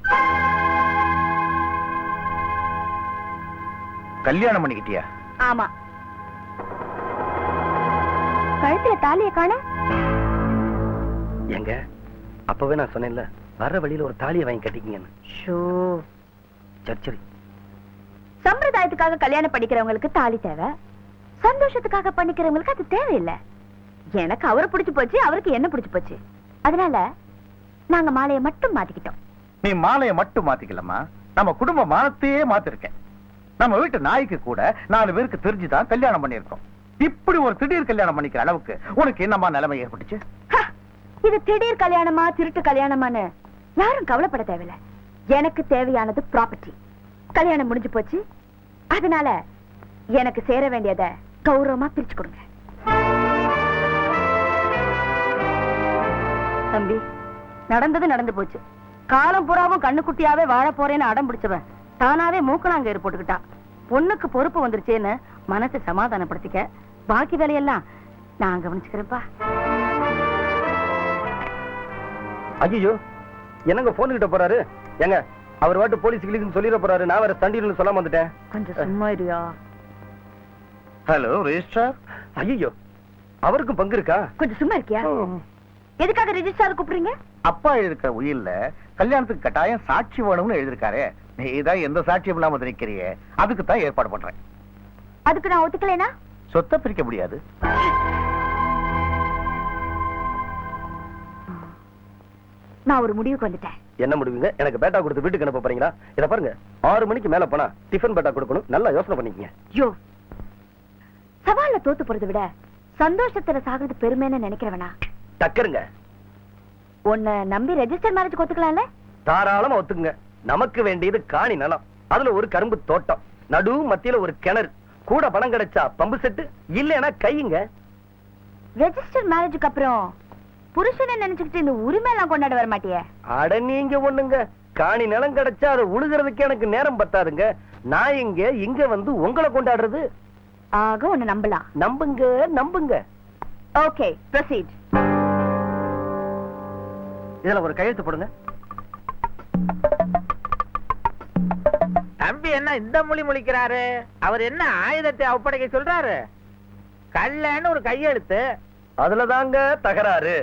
கல்யாணம் பண்ணிக்கிட்டியா? ஆமா. கழுத்துல தாலியை காண? எங்க அப்பவே நான் சொன்னேன்ல, வர்ற வழியில ஒரு தாலியை வாங்கி கட்டிக்கிங்கன்னு. சரி சரி. சம்பிரதாயத்துக்காக கல்யாணம் பண்ணிக்கிறவங்களுக்கு தாலி தேவை, சந்தோஷத்துக்காக பண்ணிக்கிறவங்களுக்கு அது தேவையில்லை. எனக்கு அவரை பிடிச்சு போச்சு, அவருக்கு என்ன பிடிச்சு போச்சு. அதனால நாங்க மாலையை மட்டும் மாத்திக்கிட்டோம். நீ மாலையை மட்டும் மாத்திக்கலமா, நம்ம குடும்ப மானத்தையே மாத்திருக்கேன். நம்ம வீட்டு நாய்க்கு கூட 4 பேருக்கு தெரிஞ்சுதான் கல்யாணம் பண்ணிருக்கோம். இப்படி ஒரு திடீர் கல்யாணம் பண்ணிக்கிற அளவுக்கு உனக்கு என்னமா நிலைமை ஏற்பட்டுச்சு? இது திடீர் கல்யாணமா திருட்டு கல்யாணமான்னு யாரும் கவலைப்பட தேவையில்லை. எனக்கு தேவையானது ப்ராப்பர்ட்டி. கல்யாணம் முடிஞ்சு போச்சு, அதனால எனக்கு சேர வேண்டியதை கௌரவமா பிரிச்சு கொடுங்க. தம்பி, நடந்தது நடந்து போச்சு. காலம் பூராவும் கண்ணுக்குட்டியாவே வாழ போறேன்னு அடம் பிடிச்சவன் தானாவே மூக்கணாங்கயிறு போட்டுக்கிட்டான். பொண்ணுக்கு பொறுப்பு வந்துருச்சேன்னு மனசை சமாதானப்படுத்திக்க, பாக்கி வேலையெல்லாம் நான் கவனிச்சுக்கிறேன்ப்பா. ஐயோ, என்னங்க போன் கிட்ட போறாரு? எங்க அவர் வாட்டு போலீஸ் கிளிக்குன்னு சொல்லிட போறாரு. நான் வேற தண்டின்னு சொல்லாம வந்துட்டேன். கொஞ்சம் சும்மா இருயா. Hello registrar. ஐயோ, அவருக்கும் பங்கு இருக்கா? கொஞ்சம் சும்மா இருக்கியா? எதுக்காக ரெஜிஸ்ட்ரார் கூப்பிடுறீங்க? அப்பா எழுதிருக்க உயில்ல கல்யாணத்துக்கு கட்டாயம் சாட்சி வேணும்னு எழுதிருக்காரு. நீதான் எந்த சாட்சியம் இல்லாம நினைக்கிறியே, அதுக்கு தான் ஏற்பாடு பண்றேன். அதுக்கு நான் ஒத்துக்கலைனா சொத்தை பிரிக்க முடியாது. நான் ஒரு முடிவுக்கு வந்துட்டேன். என்ன முடிவுங்க? எனக்கு பேட்டா கொடுத்து வீட்டுக்கு அனுப்ப போறீங்களா? இத பாருங்க, 6 மணிக்கு மேல போனா டிஃபன் பேட்டா கொடுக்கணும். நல்லா யோசனை பண்ணிக்கங்க. யோ, சவால்ல தோத்து போறதை விட சந்தோஷத்துல சாகிறது பெருமைன்னு நினைக்கிறவனா? டக்கருங்க. உன்னை நம்பி ரெஜிஸ்டர் மேரேஜ் ஒத்துக்கலாம்ல? தாராளமா ஒத்துக்குங்க. நமக்கு வேண்டியது காணி நிலம். அதுல ஒரு கரும்பு தோட்டம், நடு மத்தியில ஒரு கிணறு, கூட பணம் கிடைச்சா பம்பு செட்டு, இல்லைன்னா கையுங்க. ரெஜிஸ்டர் மேரேஜுக்கு அப்புறம் புருஷனை நினைச்சுக்கிட்டு இந்த உரிமை எல்லாம் கொண்டாட வர மாட்டியே? அட நீங்க ஒண்ணுங்க, காணி நிலம் கிடைச்சா அதை உழுகிறதுக்கு எனக்கு நேரம் பத்தாதுங்க. நான் இங்க வந்து உங்களை கொண்டாடுறது. ஆக ஒண்ணு நம்பலாம். நம்புங்க நம்புங்க. Okay, proceed. இதுல ஒரு கையெழுத்து போடுங்க. தம்பி என்ன இந்த மொழி முழிக்கிறாரு? அவர் என்ன ஆயுதத்தை ஒப்படைக்க சொல்றாரு? கல்லன்னு ஒரு கையெழுத்து. அதுலதாங்க தகராறு.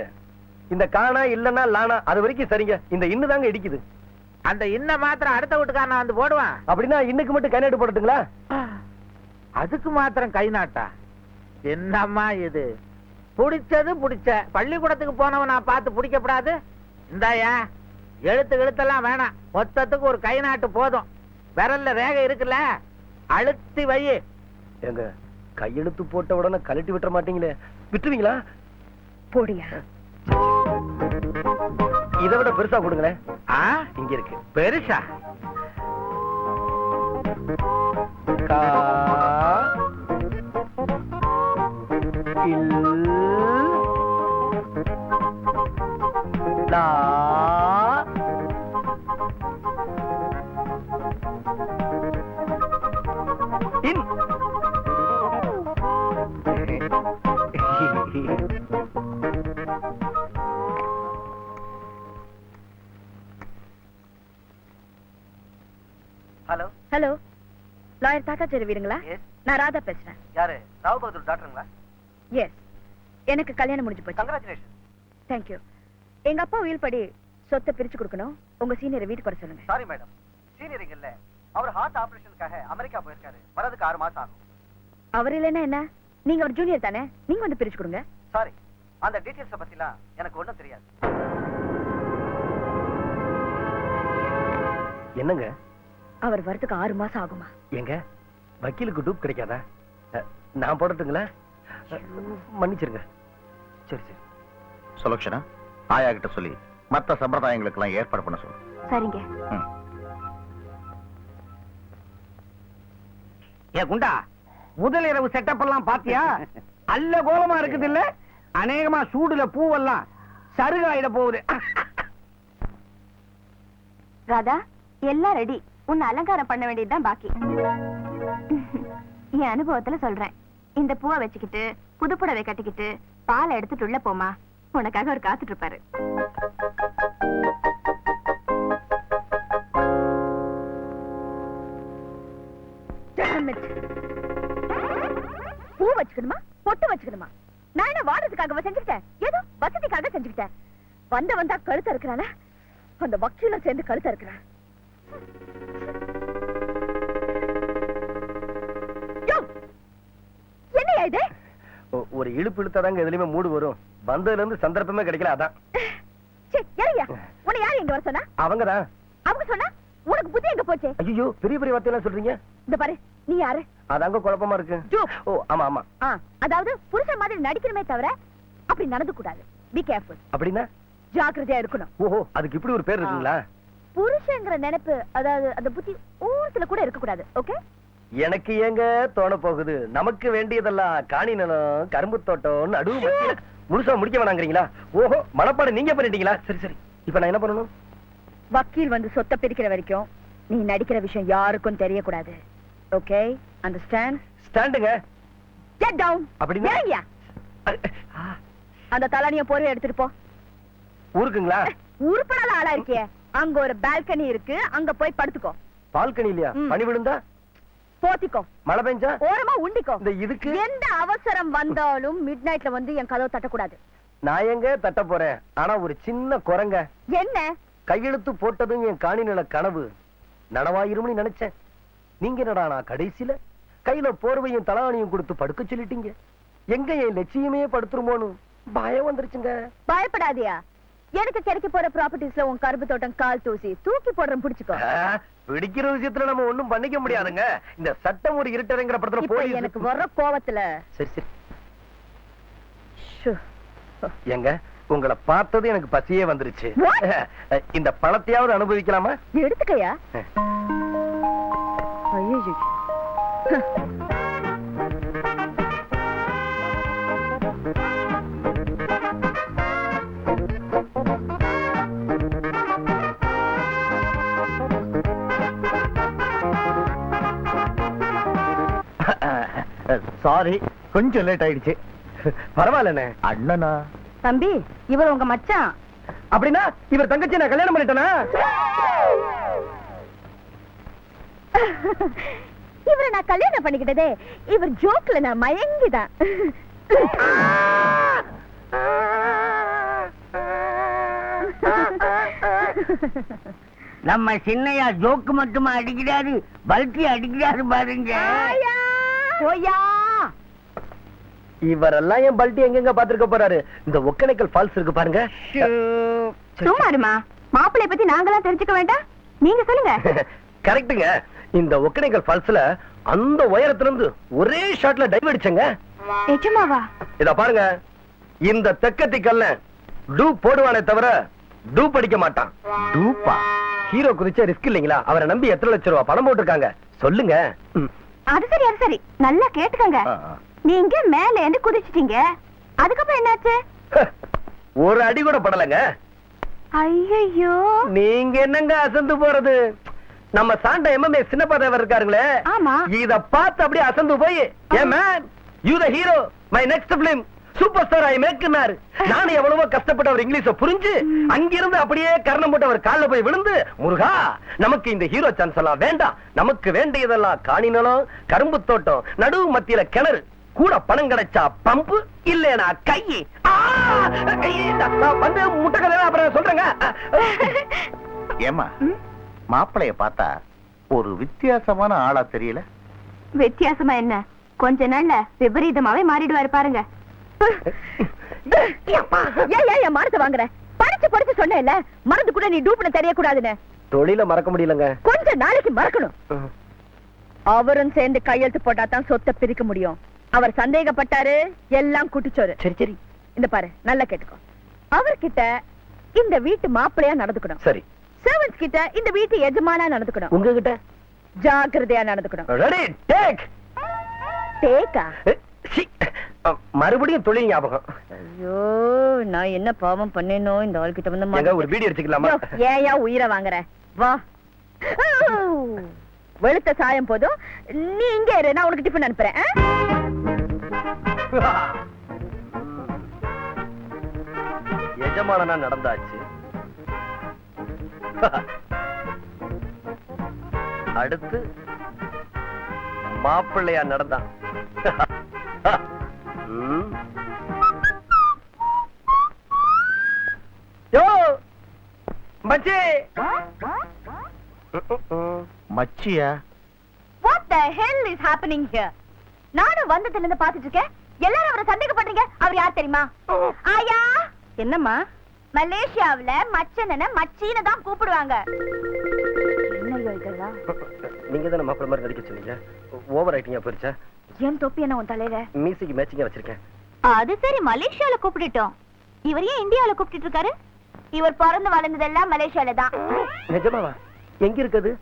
இந்த காணா இல்லன்னா லானா அது வரைக்கும் சரிங்க. இந்த இன்னு தாங்க இடிக்குது. அந்த இன்ன மாத்திரம் அடுத்த வீட்டுக்காரன் வந்து போடுவான். அப்படின்னா இன்னைக்கு மட்டும் கைநாட்டு போடுறதுங்களா? அதுக்கு மாத்திரம் கை நாட்டா? என்னம்மா இது? புடிச்சது புடிச்ச பள்ளிக்கூடத்துக்கு போனவன் நான் பார்த்து பிடிக்கப்படாது. இந்தாயா எழுத்தெல்லாம் வேணாம், மொத்தத்துக்கு ஒரு கை நாட்டு போதும். விரல்ல ரேகை இருக்குல்ல, அழுத்தி வை. எங்க கையெழுத்து போட்ட உடனே கழட்டி விட்டுற மாட்டீங்களே? விட்டுருவீங்களா? போடியா. இதை விட பெருசா கொடுங்களேன். இங்க இருக்கு பெருசா. கா இல் லா இன். ஹலோ ஹலோ, லாயர் தாத்தாச்சேரி வீடுங்களா? நான் ராதா பேசுறேன். யாரு? ராவ் பகதூர் டாக்டருங்களா? எஸ், எனக்கு கல்யாணம் முடிஞ்சு போச்சு. கங்க்ராச்சுலேஷன். தேங்க்யூ. எங்க அப்பா உயில் படி சொத்தை பிரிச்சு கொடுக்கணும். உங்க சீனியரை வீட்டுக்கு வர சொல்லுங்க. சாரி மேடம், சீனியர் இல்ல. அவர் ஹார்ட் ஆபரேஷனுக்காக அமெரிக்கா போயிருக்காரு. வரதுக்கு 6 மாசம் ஆகும். அவர் இல்லைன்னா என்ன? நீங்க ஒரு ஜூனியர் தானே, நீங்க வந்து பிரிச்சு கொடுங்க. சாரி, அந்த டீடைல்ஸ் பத்திலாம் எனக்கு ஒண்ணும் தெரியாது. என்னங்க? அவர் வரதுக்கு 6 மாசம் ஆகுமா? எங்க வக்கீலுக்கு டூப் கிடைக்காதா? நான் போடட்டுங்களா? மன்னிச்சிருங்க. சரி சரி. சுலக்ஷனா, ஆயா கிட்ட சொல்லி மத்த சம்பிரதாயங்களுக்கு எல்லாம் ஏற்பாடு பண்ண சொல்லு. சரிங்க. ஏ குண்டா, முதல் இரவு செட்டப் எல்லாம் பாத்தியா? அல்ல கோலமா இருக்குது இல்ல? அநேகமா சூடுல பூவெல்லாம் சருகாயிட போகுது. ராதா, எல்லாம் ரெடி. உன்னை அலங்காரம் பண்ண வேண்டியதுதான் பாக்கி. என் அனுபவத்துல சொல்றேன். இந்த பூவை வச்சுக்கிட்டு புதுப்புடவை கட்டிக்கிட்டு பாலை எடுத்துட்டு உள்ள போமா, உனக்காக அவர் காத்துட்டு இருப்பாரு. பூ வச்சுக்கணுமா பொட்டு வச்சுக்கணுமா? நான் என்ன வாடுறதுக்காக செஞ்சுக்கிட்டேன்? ஏதோ வசதிக்காக செஞ்சுக்கிட்டேன். வந்தா கழுத்த இருக்கிறான, அந்த வக்கீல சேர்ந்து கழுத்த இருக்கிறான். என்னையா இது? ஒரு இழுப்பு இழுத்தாதாங்க எதுலயுமே மூடு வரும். வந்ததுல இருந்து சந்தர்ப்பமே கிடைக்கல, அதான். உன்னை யாரு எங்க வர சொன்னா? அவங்கதான். அவங்க சொன்னா உனக்கு புத்தி எங்க போச்சு? ஐயோ, பெரிய பெரிய வார்த்தையெல்லாம் சொல்றீங்க. இந்த பாரு, நீ யாரு? அதாங்க குழப்பமா இருக்கு. ஓ ஆமா ஆமா. அதாவது புருஷன் மாதிரி நடிக்கணுமே தவிர அப்படி நடந்து கூடாது. Be careful. அப்படின்னா ஜாக்கிரதையா இருக்கணும். ஓஹோ, அதுக்கு இப்படி ஒரு பேர் இருக்குங்களா? புருஷங்கிற நினைப்பு, அதாவது அந்த புத்தி ஊர்ல கூட இருக்க கூடாது. ஓகே? எனக்கு ஏங்க தோண போகுது, நமக்கு வேண்டியதெல்லாம் காணி நிலம், கரும்பு தோட்டம், நடுவு மத்தியில முழுசா முடிக்க வேணாங்கிறீங்களா? ஓஹோ, மனப்பாடு நீங்க பண்ணிட்டீங்களா? சரி சரி, இப்ப நான் என்ன பண்ணணும்? வக்கீல் வந்து சொத்தை பிரிக்கிற வரைக்கும் நீ நடிக்கிற விஷயம் யாருக்கும் தெரியக்கூடாது. Okay, understand? ஸ்டாண்டுங்க. Get down. அப்படின்னா இறங்கியா? அந்த தலானிய போற எடுத்துட்டு போ. ஊருக்குங்களா? உருப்படாத ஆளா இருக்கியே. அங்க ஒரு பால்கனி இருக்கு, அங்க போய் படுத்துக்கோ. பால்கனி இல்லையா? பனி விழுந்தா? போத்திக்கோ. மழை பெஞ்சா? ஓரமா உண்டிக்கோ. இந்த இதுக்கு எந்த அவசரம் வந்தாலும் மிட் நைட்ல வந்து என் கதவை தட்டக்கூடாது. நான் எங்க தட்ட போறேன்? ஆனா ஒரு சின்ன குரங்க. என்ன? கையெழுத்து போட்டதும் என் காணி நில கனவு நனவாயிரும்னு நினைச்சேன். நீங்க என்னடா நான் கடைசியில கையில போர்வையும் தலானியும் கொடுத்து படுக்க சொல்லிட்டீங்க. எங்க என் லட்சியமே படுத்துருமோன்னு பயம் வந்துருச்சுங்க. பயப்படாதியா, எனக்கு கிடைக்க போற ப்ராப்பர்ட்டிஸ்ல உன் கரும்பு தோட்டம் கால் தூசி தூக்கி போடுறேன், பிடிச்சுக்கோ. பிடிக்கிற விஷயத்துல நம்ம ஒண்ணும் பண்ணிக்க முடியாதுங்க. இந்த சட்டம் ஒரு இருட்டறைங்கிற படத்துல போய் எனக்கு வர்ற கோவத்துல. சரி சரி. எங்க உங்களை பார்த்தது எனக்கு பசியே வந்துருச்சு. இந்த பழத்தையாவது அனுபவிக்கலாமா? எடுத்துக்கையா. ஐயோ. சாரி, கொஞ்சம் லேட் ஆயிடுச்சு. பரவாயில்லண்ணே. அண்ணனா? தம்பி, இவர் உங்க மச்சான். அப்படின்னா இவர் தங்கச்சி நான் கல்யாணம் பண்ணிட்டேனா? இவரை நான் கல்யாணம் பண்ணிக்கிட்டதே இவர் ஜோக்ல நான் மயங்கிதான். நம்ம சின்னையா ஜோக்கு மட்டுமா அடிக்கிறாரு, பல்கி அடிக்கிறாரு பாருங்க. போயா, இவரெல்லாம் என் பல்ட்டி எங்கெங்க பாத்துருக்க போறாரு. இந்த ஒக்கனைக்கல் ஃபால்ஸ் இருக்கு பாருங்க. சும்மா இருமா, மாப்பிள்ளை பத்தி நாங்களாம் தெரிஞ்சுக்க வேண்டாம், நீங்க சொல்லுங்க. கரெக்ட்டுங்க. இந்த ஒக்கனைக்கல் ஃபால்ஸ்ல அந்த உயரத்துல இருந்து ஒரே ஷாட்ல டைவ் அடிச்சங்க. நிஜமாவா? இத பாருங்க, இந்த தெக்கத்தி கல்ல டூப் போடுவானே தவிர டூப் அடிக்க மாட்டான். டூப்பா? ஹீரோ குதிச்ச ரிஸ்க் இல்லைங்களா? அவரை நம்பி எத்தனை லட்சம் ரூபாய் பணம் போட்டிருக்காங்க சொல்லுங்க. அது சரி, அது சரி, நல்லா கேட்டுக்கங்க. நீங்க மேல இருந்து குதிச்சிட்டீங்க, அதுக்கப்புறம் என்னாச்சு? ஒரு அடி கூட படலங்க. ஐயோ, நீங்க என்னங்க அசந்து போறது? நம்ம சாண்ட எம்எம்ஏ சின்னப்பா தேவர் இருக்காருங்களே, ஆமா, இத பார்த்து அப்படியே அசந்து போய், hey man, you the hero, my next film super star I மேக்னாரு. நானும் எவ்வளவோ கஷ்டப்பட்டு அவர் இங்கிலீஷ புரிஞ்சு அங்கிருந்து அப்படியே கர்ணம் போட்டு அவர் கால்ல போய் விழுந்து, முருகா நமக்கு இந்த ஹீரோ சான்ஸ் எல்லாம் வேண்டாம், நமக்கு வேண்டியதெல்லாம் காணினலம், கரும்பு தோட்டம், நடுவு மத்தியில கிணறு, கூட பணம் கிடைச்சா பம்பு, இல்லனா கை. வந்து முட்டை கதை அப்புறம் சொல்றேங்க. ஏமா மாப்பிளைய பார்த்தா ஒரு வித்தியாசமான ஆளா தெரியல? வித்தியாசமா என்ன, கொஞ்ச நாள்ல விபரீதமாவே மாறிடுவாரு பாருங்க. ஏன் மறந்து வாங்குற? படிச்சு படிச்சு சொன்ன மறந்து கூட நீ டூப்னு தெரியக்கூடாதுன்னு. தொழில மறக்க முடியலங்க, கொஞ்ச நாளைக்கு மறக்கணும். அவரும் சேர்ந்து கையெழுத்து போட்டா தான் சொத்தை பிரிக்க முடியும். அவர் சந்தேகப்பட்டாரு, எல்லாம் குட்டிச்சோரு. சரி சரி, இந்த பாரு, நல்லா கேட்டுக்கோ. அவர்கிட்ட இந்த வீட்டு மாப்பிள்ளையா நடந்துக்கணும். சரி. சர்வன்ஸ் கிட்ட இந்த வீட்டு எஜமானா நடந்துக்கணும். உங்ககிட்ட ஜாக்கிரதையா நடந்துக்கணும். Ready take. டேக்கா? மறுபடியும் தொழில் ஞாபகம். ஐயோ, நான் என்ன பாவம் பண்ணேனோ இந்த ஆள்கிட்ட வந்து. எங்க ஒரு வீடியோ எடுத்துக்கலாமா? ஏயா உயிரை வாங்குற? வா. வெளுத்த சாயம் போதும், நீ இங்க இரு, நான் உனக்கு டிஃபன் அனுப்புறேன். எஜமானனா நடந்தாச்சு, அடுத்து மாப்பிள்ளையா நடந்தான். யோ மச்சி. மச்சியா? What the hell is happening here? நானும் வந்ததுல இருந்து பாத்துட்டு இருக்கேன், எல்லாரும் அவரை சந்தேகப்படுறீங்க. அவர் யார் தெரியுமா? ஆயா. என்னம்மா? மலேசியாவுல மச்சனன மச்சீன தான் கூப்பிடுவாங்க. என்னையோ இதெல்லாம்? நீங்க தான மாப்பிள்ளை மாதிரி நடிக்க சொன்னீங்க, ஓவர் ஆயிட்டிங்க போயிருச்சா? ஏன் தொப்பி என்ன உன் தலையில? மீசிக்கு மேட்சிங்கா வச்சிருக்கேன். அது சரி, மலேசியால கூப்பிட்டுட்டோம். இவர் ஏன் இந்தியாவுல கூப்பிட்டு இருக்காரு? இவர் பிறந்து வளர்ந்ததெல்லாம் மலேசியால தான். நிஜமாவா? எங்க இருக்குது?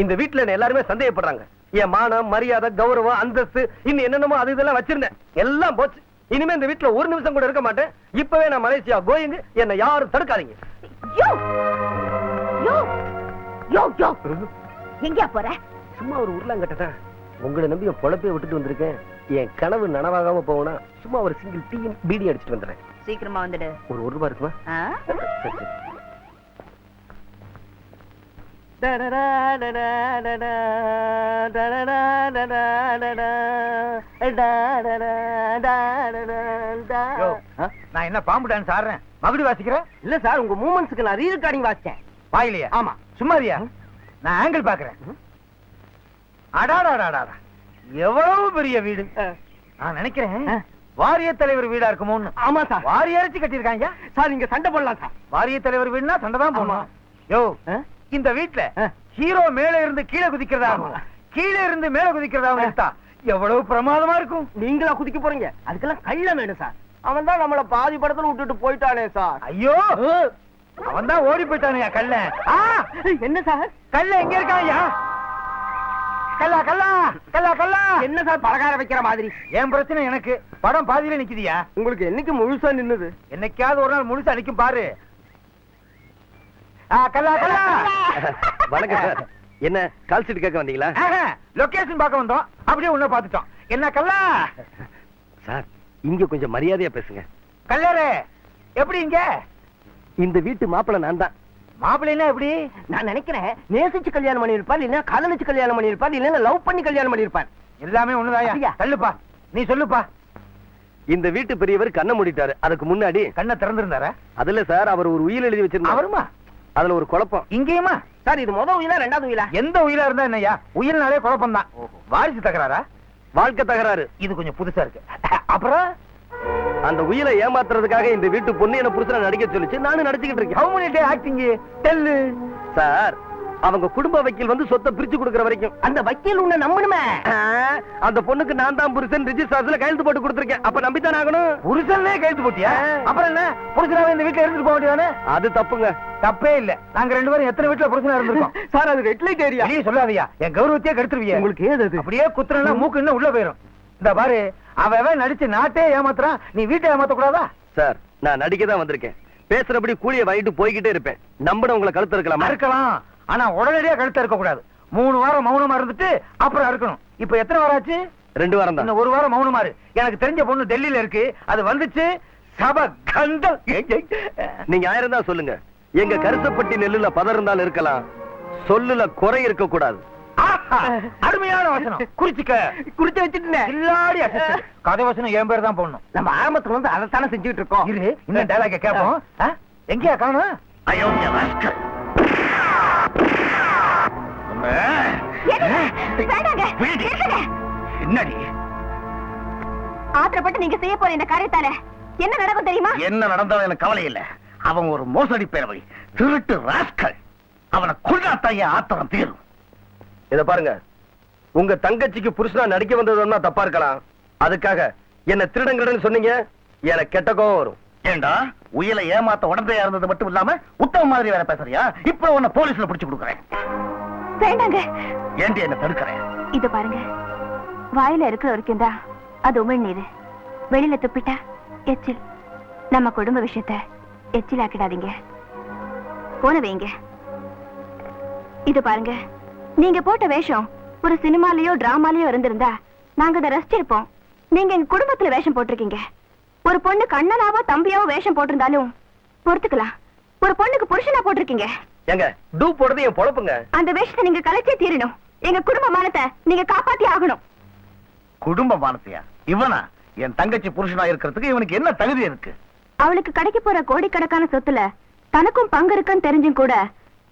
இந்த வீட்டுல என்ன எல்லாருமே சந்தேகப்படுறாங்க. என் மானம், மரியாதை, கௌரவம், அந்தஸ்து, இன்னும் என்னென்னமோ அது இதெல்லாம் வச்சிருந்தேன், எல்லாம் போச்சு. இனிமே இந்த வீட்டுல ஒரு நிமிஷம் கூட இருக்க மாட்டேன். இப்பவே நான் மலேசியா கோயிங், என்ன யாரும் தடுக்காதீங்க. எங்கயா போற? சும்மா ஒரு உருளாங்கட்டதான். உங்களை நம்பி என் பொழப்பைய விட்டுட்டு வந்திருக்கேன். என் கனவு நனவாகாம போகணும்னா சும்மா ஒரு சிங்கிள் டீயும் பீடி அடிச்சுட்டு வந்துடுறேன். சீக்கிரமா வந்துடு. ஒரு ரூபாய் இருக்குமா? நான் என்ன பாம்பு டான்ஸ் ஆடுறேன், மகுடி வாசிக்கிறேன்? இல்ல சார், உங்க மூமெண்ட்ஸ்க்கு நான் ரீல் ரெக்கார்டிங் வாசிச்சேன். வாயிலையா? ஆமா. சும்மாரியா? நான் ஆங்கிள் பாக்குறேன். அடாடாடாடா, எவ்வளவு பெரிய வீடு. நான் நினைக்கிறேன் வாரிய தலைவர் வீடா இருக்குமோன்னு. ஆமா சார், வாரி அரைச்சு கட்டிருக்காங்க சார். நீங்க சண்டை போடலாம் சார். வாரிய தலைவர் வீடுனா சண்டை தான் போடணும். யோ, இந்த வீட்டுல ஹீரோ மேல இருந்து கீழே குதிக்கிறதாகும், கீழே இருந்து மேல குதிக்கிறதாகும் எடுத்தா எவ்வளவு பிரமாதமா இருக்கும். நீங்களா குதிக்க போறீங்க? அதுக்கெல்லாம் கள்ள வேணும் சார். அவன் தான் நம்மள பாதி படத்துல விட்டுட்டு போயிட்டானே சார். ஐயோ, அவன் தான் ஓடி போயிட்டானுயா கள்ள. என்ன சார்? கள்ள எங்க இருக்காயா? கல்லா கல்லா கல்லா கல்லா என்ன சார் பலகாரம் வைக்கிற மாதிரி? என் பிரச்சனை எனக்கு படம் பாதியில நிக்குதியா? உங்களுக்கு என்னைக்கு முழுசா நின்னுது? என்னைக்காவது ஒரு நாள் முழுசா நிக்கும் பாரு. கல்லா கல்லா. வணக்கம் சார். என்ன கால் சீட் கேட்க வந்தீங்களா? லொகேஷன் பார்க்க வந்தோம், அப்படியே உன்ன பாத்துட்டோம். என்ன கல்லா? சார் இங்க கொஞ்சம் மரியாதையா பேசுங்க. கல்லரே எப்படி இங்க? இந்த வீட்டு மாப்பிள்ளை நான் தான். மாப்பிள்ளைன்னா எப்படி? நான் நினைக்கிறேன் நேசிச்சு கல்யாணம் பண்ணிருப்பார், இல்ல காதலிச்சு கல்யாணம் பண்ணிருப்பார், இல்ல லவ் பண்ணி கல்யாணம் பண்ணிருப்பார். எல்லாமே ஒண்ணுதாயா? தள்ளுப்பா, நீ சொல்லுப்பா. இந்த வீட்டு பெரியவர் கண்ணை மூடிட்டாரு. அதுக்கு முன்னாடி கண்ணை திறந்திருந்தாரா? அதுல சார் அவர் ஒரு உயில் எழுதி வச்சிருந்தார். அவருமா? அதுல ஒரு குழப்பம். இங்கேயுமா? சார் இது முத உயிலா ரெண்டாவது உயிலா? எந்த உயிலா இருந்தா என்னய்யா, உயில்னாலே குழப்பம் தான். வாரிசு தகராறா? வாழ்க்கை தகராறு. இது கொஞ்சம் புதுசா இருக்கு. அப்புறம் அந்த உயிரை ஏமாத்துறதுக்காக இந்த வீட்டு பொண்ணு என்ன புருஷனை நடிக்க சொல்லிச்சு, நானும் நடிச்சுக்கிட்டு இருக்கேன். how many day acting tell sir அவங்க குடும்ப வக்கீல் வந்து சொத்தை பிரிச்சு கொடுக்கற வரைக்கும் அந்த வக்கீல் உன்னை நம்பணுமே. அந்த பொண்ணுக்கு நான் தான் புருஷன் ரிஜிஸ்டர்ல கையெழுத்து போட்டு கொடுத்திருக்கேன். அப்ப நம்பித்தான் ஆகணும். புருஷனே கையெழுத்து போட்டியா? அப்புறம் என்ன, புருஷனாவே இந்த வீட்டுல இருந்துட்டு போக வேண்டியதானே? அது தப்புங்க. தப்பே இல்ல. நாங்க ரெண்டு பேரும் எத்தனை வீட்டுல புருஷனா இருந்திருக்கோம். சார் அது ரெட் லைட் ஏரியா. நீ சொல்லாதயா, என் கௌரவத்தையே கெடுத்துருவியா. உங்களுக்கு ஏது அது? அப்படியே குத்துறா மூக்கு இன்னும் உள்ள போயிரும். இந்த பாரு, அவன் நடிச்சு நாட்டே ஏமாத்துறான், நீ வீட்டை ஏமாத்த கூடாதா? சார் நான் நடிக்க தான் வந்திருக்கேன். பேசுறபடி கூலிய வாங்கிட்டு போய்கிட்டே இருப்பேன். நம்பட உங்களை கழுத்து இருக்கலாமா? இருக்கலாம், ஆனா உடனடியா கழுத்த இருக்க கூடாது. 3 வாரம் மௌனமா இருந்துட்டு அப்புறம் இருக்கணும். இப்ப எத்தனை வாரம் ஆச்சு? 2 வாரம் தான். இன்னும் 1 வாரம் மௌனமா இரு. எனக்கு தெரிஞ்ச பொண்ணு டெல்லியில இருக்கு, அது வந்துச்சு சப கந்தல். நீங்க ஆயிரம் தான் சொல்லுங்க. எங்க கருத்தப்பட்டி நெல்லுல பதம் இருந்தாலும் இருக்கலாம், சொல்லுல குறை இருக்க கூடாது. அருமையான வசனம். குறிச்சிக்க. குறிச்சு வச்சுட்டு இல்லாடி கதை வசனம் என் பேர் தான் போடணும். நம்ம ஆரம்பத்துல வந்து அதைத்தானே செஞ்சுட்டு இருக்கோம். இரு, இன்னும் டயலாக கேட்போம். எங்கேயா காணும்? என்னடி ஆத்திரப்பட்டு நீங்க செய்ய போற இந்த காரியத்தால என்ன நடக்கும் தெரியுமா? என்ன நடந்தாலும் எனக்கு கவலை இல்ல. அவன் ஒரு மோசடி பேரவை, திருட்டு ராஸ்கல். அவனை கொல்லாத்தாய ஆத்திரம் தீரும். இத பாருங்க, உங்க தங்கச்சிக்கு புருஷனா நடிக்க வந்ததுன்னா தப்பா இருக்கலாம். அதுக்காக என்ன திருடங்கடன்னு சொன்னீங்க, எனக்கு கெட்ட கோவம் வரும். ஏண்டா உயிரை ஏமாத்த உடந்தையா இருந்தது மட்டும் இல்லாம உத்தம மாதிரி வேற பேசுறியா? இப்ப உன்னை போலீஸ்ல பிடிச்சு கொடுக்குறேன். வேண்டாங்க. ஏண்டி என்ன தடுக்கிறேன்? இது பாருங்க, வாயில இருக்கிற வரைக்கும் தான் அது உமிழ்நீர், வெளியில துப்பிட்டா எச்சில். நம்ம குடும்ப விஷயத்த எச்சில் ஆக்கிடாதீங்க. போன வைங்க. இது பாருங்க, நீங்க போட்ட வேஷம் ஒரு சினிமாலயோ டிராமாலயோ இருந்திருந்தா நாங்க அதை ரசிச்சிருப்போம். நீங்க எங்க குடும்பத்துல வேஷம் போட்டிருக்கீங்க. ஒரு பொண்ணு கண்ணனாவோ தம்பியாவோ வேஷம் போட்டிருந்தாலும் பொறுத்துக்கலாம். ஒரு பொண்ணுக்கு புருஷனா போட்டிருக்கீங்க. எங்க டூ போடுறது என் பொழப்புங்க. அந்த வேஷத்தை நீங்க கலைச்சே தீரணும். எங்க குடும்ப மானத்தை நீங்க காப்பாத்தி ஆகணும். குடும்ப மானத்தையா? இவனா என் தங்கச்சி புருஷனா இருக்கிறதுக்கு இவனுக்கு என்ன தகுதி இருக்கு? அவளுக்கு கிடைக்க போற கோடிக்கணக்கான சொத்துல தனக்கும் பங்கு இருக்குன்னு தெரிஞ்சும் கூட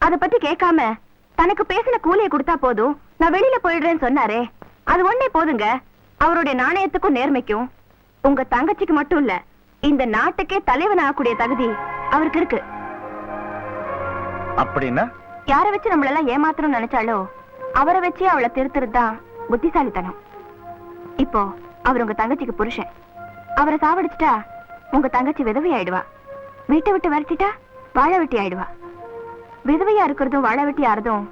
அத பத்தி கேட்காம தனக்கு பேசின கூலியை கொடுத்தா போதும், நான் வெளியில போயிடுறேன்னு சொன்னாரே, அது ஒண்ணே போதுங்க. அவருடைய நாணயத்துக்கும் நேர்மைக்கும் உங்க தங்கச்சிக்கு மட்டும் இல்ல, இந்த நாட்டுக்கே தலைவன் ஆகக்கூடிய தகுதி அவருக்கு இருக்கு. அப்படின்னா யார வச்சு நம்மள எல்லாம் ஏமாத்தணும்னு நினைச்சாலோ அவரை வச்சு அவளை திருத்துறதுதான் புத்திசாலித்தனம். இப்போ அவர் உங்க தங்கச்சிக்கு புருஷன். அவரை சாவடிச்சுட்டா உங்க தங்கச்சி விதவை ஆயிடுவா. வீட்டை விட்டு விரட்டிட்டா வாழ வெட்டி ஆயிடுவா. விதவையா இருக்கிறதும் வாழ வெட்டி ஆறதும்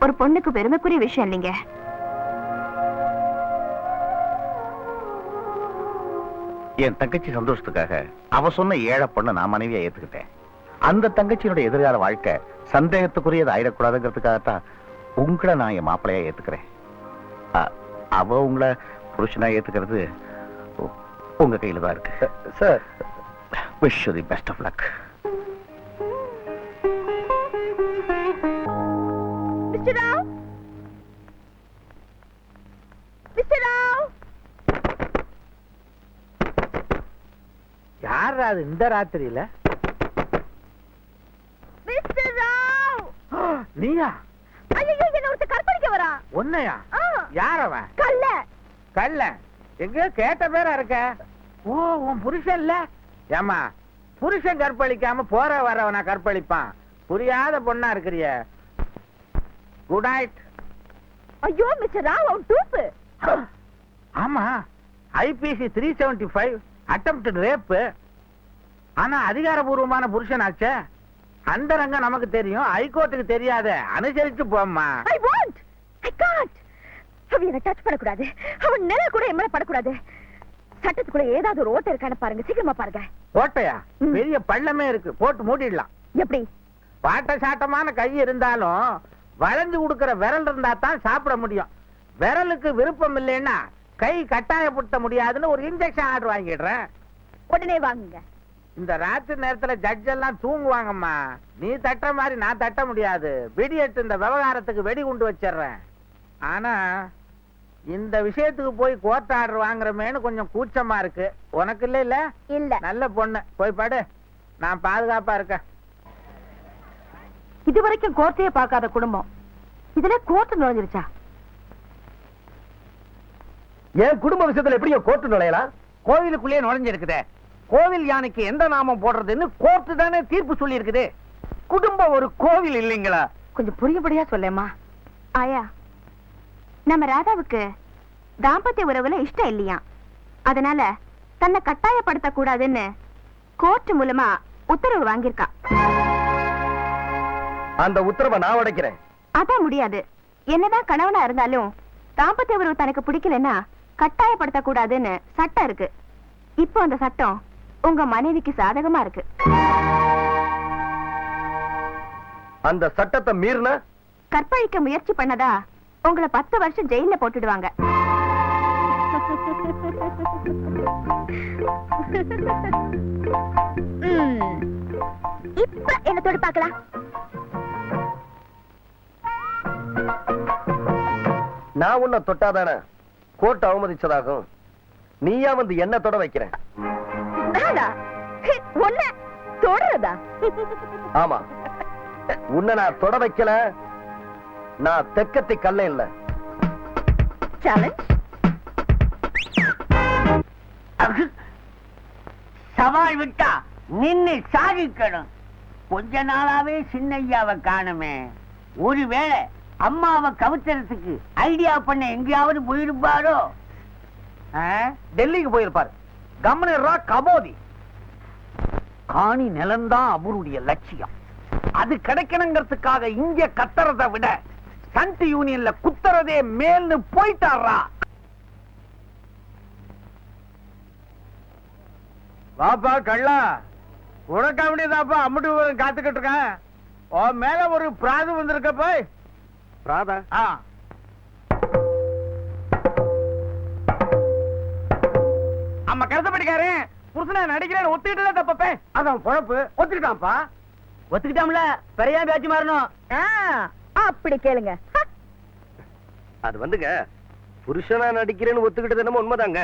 ஒரு பொண்ணுக்கு பெருமைக்குரிய விஷயம் இல்லைங்க. என் தங்கச்சி சந்தோஷத்துக்காக அவ சொன்ன ஏழை பொண்ணை நான் மனைவியா ஏத்துக்கிட்டேன். அந்த தங்கச்சியோட எதிர்கால வாழ்க்கை சந்தேகத்துக்குரியது ஆயிடக்கூடாதுங்கிறதுக்காகத்தான் உங்களை நான் என் மாப்பிள்ளையா ஏத்துக்கிறேன். அவ உங்களை புருஷனா ஏத்துக்கிறது உங்க கையில தான் இருக்கு. Sir wish you the best of luck. Mister Rao, mister Rao. யாரா அது இந்த ராத்திரியில? மிஸ்டர் ராவ். நீயா? ஐயோ, என்ன ஒருத்தர் கற்பழிக்க வரா. உன்னையா? யார் அவன்? கல்ல கல்ல எங்க கேட்ட பேரா இருக்க? ஓ, உன் புருஷன் இல்ல? ஏமா, புருஷன் கற்பழிக்காம போற வரவனா கற்பழிப்பான்? புரியாத பொண்ணா இருக்கிறிய. Good night. ஐயோ மிஸ்டர் ராவ், அவன் டூப்பு. ஆமா, ஐபிசி 375 அட்டெம்ப்டட் ரேப். ஆனா அதிகாரபூர்வமான புருஷன் ஆச்சே. அந்த ரங்கம் நமக்கு தெரியும், ஹைகோர்ட்டுக்கு தெரியாத. அனுசரிச்சு போம்மா. I won't. I can't. அவன் என்ன டச் பண்ணக்கூடாது, அவன் நிழல் கூட என் மேல படக்கூடாது. சட்டத்துக்குள்ள ஏதாவது ஒரு ஓட்டை இருக்கான்னு பாருங்க, சீக்கிரமா பாருங்க. ஓட்டையா? பெரிய பள்ளமே இருக்கு, போட்டு மூடிடலாம். எப்படி? பாட்ட சாட்டமான கை இருந்தாலும் வளைஞ்சு கொடுக்கிற விரல் இருந்தா தான் சாப்பிட முடியும். விரலுக்கு விருப்பம் இல்லைன்னா கை கட்டாயப்படுத்த முடியாதுன்னு ஒரு இன்ஜெக்ஷன் ஆர்டர் வாங்கிடுறேன். உடனே வாங்குங்க. இந்த ராத்திரி நேரத்துல ஜட்ஜ் எல்லாம் தூங்குவாங்கம்மா. நீ தட்ட மாதிரி நான் தட்ட முடியாது. வெடியெட்டு இந்த விவகாரத்துக்கு வெடி குண்டு வச்சிடுறேன். ஆனா இந்த விஷயத்துக்கு போய் கோர்ட் ஆர்டர் வாங்குறமேன்னு கொஞ்சம் கூச்சமா இருக்கு. உனக்கு இல்ல? இல்ல இல்ல. நல்ல பொண்ணு, போய் படு, நான் பாதுகாப்பா இருக்கேன். இதுவரைக்கும் கோர்ட்டையே பார்க்காத குடும்பம் இதுல கோர்ட் நுழைஞ்சிருச்சா? என் குடும்ப விஷயத்துல எப்படி கோர்ட்டு நுழையலாம்? கோவிலுக்குள்ளே நுழைஞ்சிருக்குதே. கோவில் யானைக்கு எந்த நாமம் போடுறதுன்னு கோர்ட்டு தானே தீர்ப்பு சொல்லி இருக்குது. குடும்பம் ஒரு கோவில் இல்லைங்களா? கொஞ்சம் புரியும்படியா சொல்லேம்மா. ஆயா, நம்ம ராதாவுக்கு தாம்பத்திய உறவுல இஷ்டம் இல்லையா, அதனால தன்னை கட்டாயப்படுத்த கூடாதுன்னு கோர்ட் மூலமா உத்தரவு வாங்கியிருக்கா. அந்த உத்தரவை நான் உடைக்கிறேன். அதான் முடியாது. என்னதான் கணவனா இருந்தாலும் தாம்பத்திய உறவு தனக்கு பிடிக்கலன்னா கட்டாயப்படுத்த கூடாதுன்னு சட்டம் இருக்கு. இப்போ அந்த சட்டம் உங்க மனைவிக்கு சாதகமா இருக்கு. அந்த சட்டத்தை மீறின கற்பழிக்க முயற்சி பண்ணதா உங்களை 10 வருஷம் ஜெயில போட்டுடுவாங்க. இப்ப என்னத்தோட பார்க்கலாம். நான் உன்னை தொட்டாதானே கோர்ட் அவமதிச்சதாகும். நீயா வந்து என்ன தொட வைக்கிறேன்? ஒன்ன தொடரதா? ஆமா, உன்னை நான் தொட வைக்கல. நான் தெக்கத்தி கல்ல இல்ல. சேலஞ்ச். சவால் விட்டா நின்னு சாதிக்கணும். கொஞ்ச நாளாவே சின்னையாவை காணுமே. ஒருவேளை அம்மாவை கவுத்துறதுக்கு ஐடியா பண்ண எங்கேயாவது போயிருப்பாரோ? டெல்லிக்கு போயிருப்பாரு. கவர்னரா கபோதி. காணி நிலம்தான் அவருடைய லட்சியம். அது கிடைக்கணுங்கிறதுக்காக இங்க கத்துறதை விட சன்ட் யூனியன்ல குத்துறதே மேல்னு போயிட்டாரா. வாப்பா கள்ளா, உனக்கு அப்படிதாப்பா அம்முட்டு காத்துக்கிட்டு இருக்கேன். உன் மேல ஒரு பிராது வந்திருக்க போய். ராதா, அம்மா கருத்தப்பட்டிக்காரு புருஷனை நடிக்கிறேன்னு ஒத்துக்கிட்டு தப்பப்பே. அதான் பொழப்பு. ஒத்துக்கிட்டான்ப்பா. ஒத்துக்கிட்டாம்ல, பெரியா பேச்சு மாறணும். அப்படி கேளுங்க. அது வந்துங்க, புருஷனா நடிக்கிறேன்னு ஒத்துக்கிட்டது என்னமோ உண்மைதாங்க.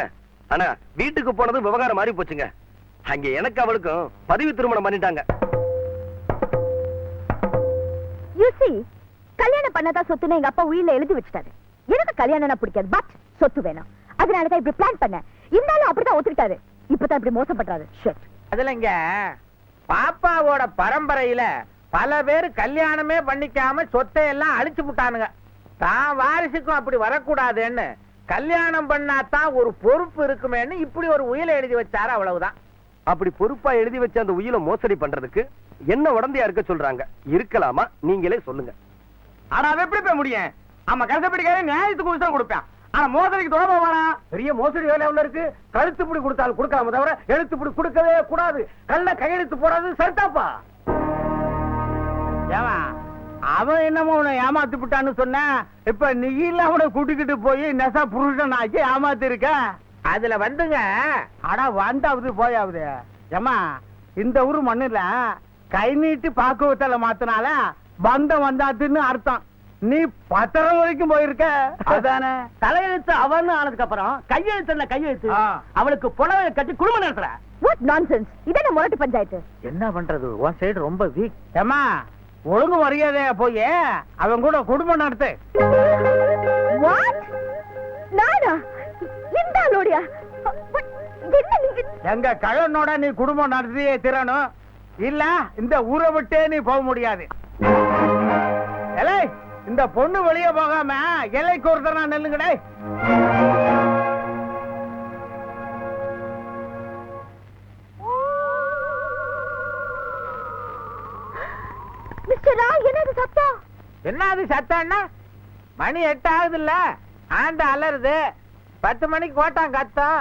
ஆனா வீட்டுக்கு போனது விவகாரம் மாறி போச்சுங்க. அங்க எனக்கு அவளுக்கும் பதிவு திருமணம் பண்ணிட்டாங்க. You see, கல்யாணம் பண்ணதா சொத்துன்னு எங்க அப்பா உயிரில எழுதி வச்சுட்டாரு. எனக்கு கல்யாணம் பிடிக்காது, பட் சொத்து வேணும். அதனாலதான் இப்படி பிளான் பண்ண. இருந்தாலும் அப்படிதான் ஒத்துக்கிட்டாரு. இப்பதான் இப்படி மோசம் பண்றாரு. அதுல இங்க பாப்பாவோட பரம்பரையில பல பேர் கல்யாணமே பண்ணிக்காம சொத்தை எல்லாம் அழிச்சு விட்டானுங்க. தான் வாரிசுக்கும் அப்படி வரக்கூடாதுன்னு கல்யாணம் பண்ணாதான் ஒரு பொறுப்பு இருக்குமேன்னு இப்படி ஒரு உயிலை எழுதி வச்சாரு. அவ்வளவுதான். அப்படி பொறுப்பா எழுதி வச்ச அந்த உயிரை மோசடி பண்றதுக்கு என்ன உடந்தையா இருக்க சொல்றாங்க? இருக்கலாமா? நீங்களே சொல்லுங்க. ஆனா அது எப்படி போய் முடியும்? ஆமா கருத்தப்பட்டிக்காரு நியாயத்துக்கு உத்தரவு கொடுப்பேன். ஆனா மோசடிக்கு தொட போவானா? பெரிய மோசடி வேலை உள்ள இருக்கு. கழுத்துப்படி கொடுத்தாலும் கொடுக்காம தவிர எழுத்துப்படி கொடுக்கவே கூடாது. கள்ள கையெழுத்து போடாது சரிதாப்பா. ஏவா அவன் என்னமோ உன்னை ஏமாத்தி விட்டான்னு சொன்ன. இப்ப நீ இல்ல அவனை கூட்டிக்கிட்டு போய் நெசா புருஷன் ஆக்கி ஏமாத்தி இருக்க. அதுல வந்துங்க, ஆனா வந்தாவது போயாவது. ஏமா இந்த ஊரு மண்ணுல கை நீட்டி பாக்குவத்தால மாத்தினால பந்தம் வந்தாத்துன்னு அர்த்தம். நீ பத்திரம் வரைக்கும் போயிருக்க. அதானே தலையெழுத்து அவன்னு ஆனதுக்கு அப்புறம் கையெழுத்து கையெழுத்து அவளுக்கு புடவை கட்டி குடும்பம் நடத்துற. What nonsense! இதென்ன முரட்டு பஞ்சாயத்து? என்ன பண்றது, உன் சைடு ரொம்ப வீக். ஏமா ஒழுங்கு மரியாதையா போய் அவன் கூட குடும்பம் நடத்து. What? நானா? இந்த ஆளோடியா? என்ன நீங்க? எங்க கழனோட நீ குடும்பம் நடத்தியே திறனும். இல்ல இந்த ஊரை விட்டே நீ போக முடியாது. எலை இந்த பொண்ணு வெளியே போகாம எல்லைக்கு ஒருத்தர் நான் நெல்லுங்கடே. மிஸ்டர் ராவ், என்னது சத்தம்? என்ன அது சத்தம்னா? மணி 8 ஆகுது இல்ல. ஆண்ட அலருது. 10 மணிக்கு கோட்டான் கத்தம்,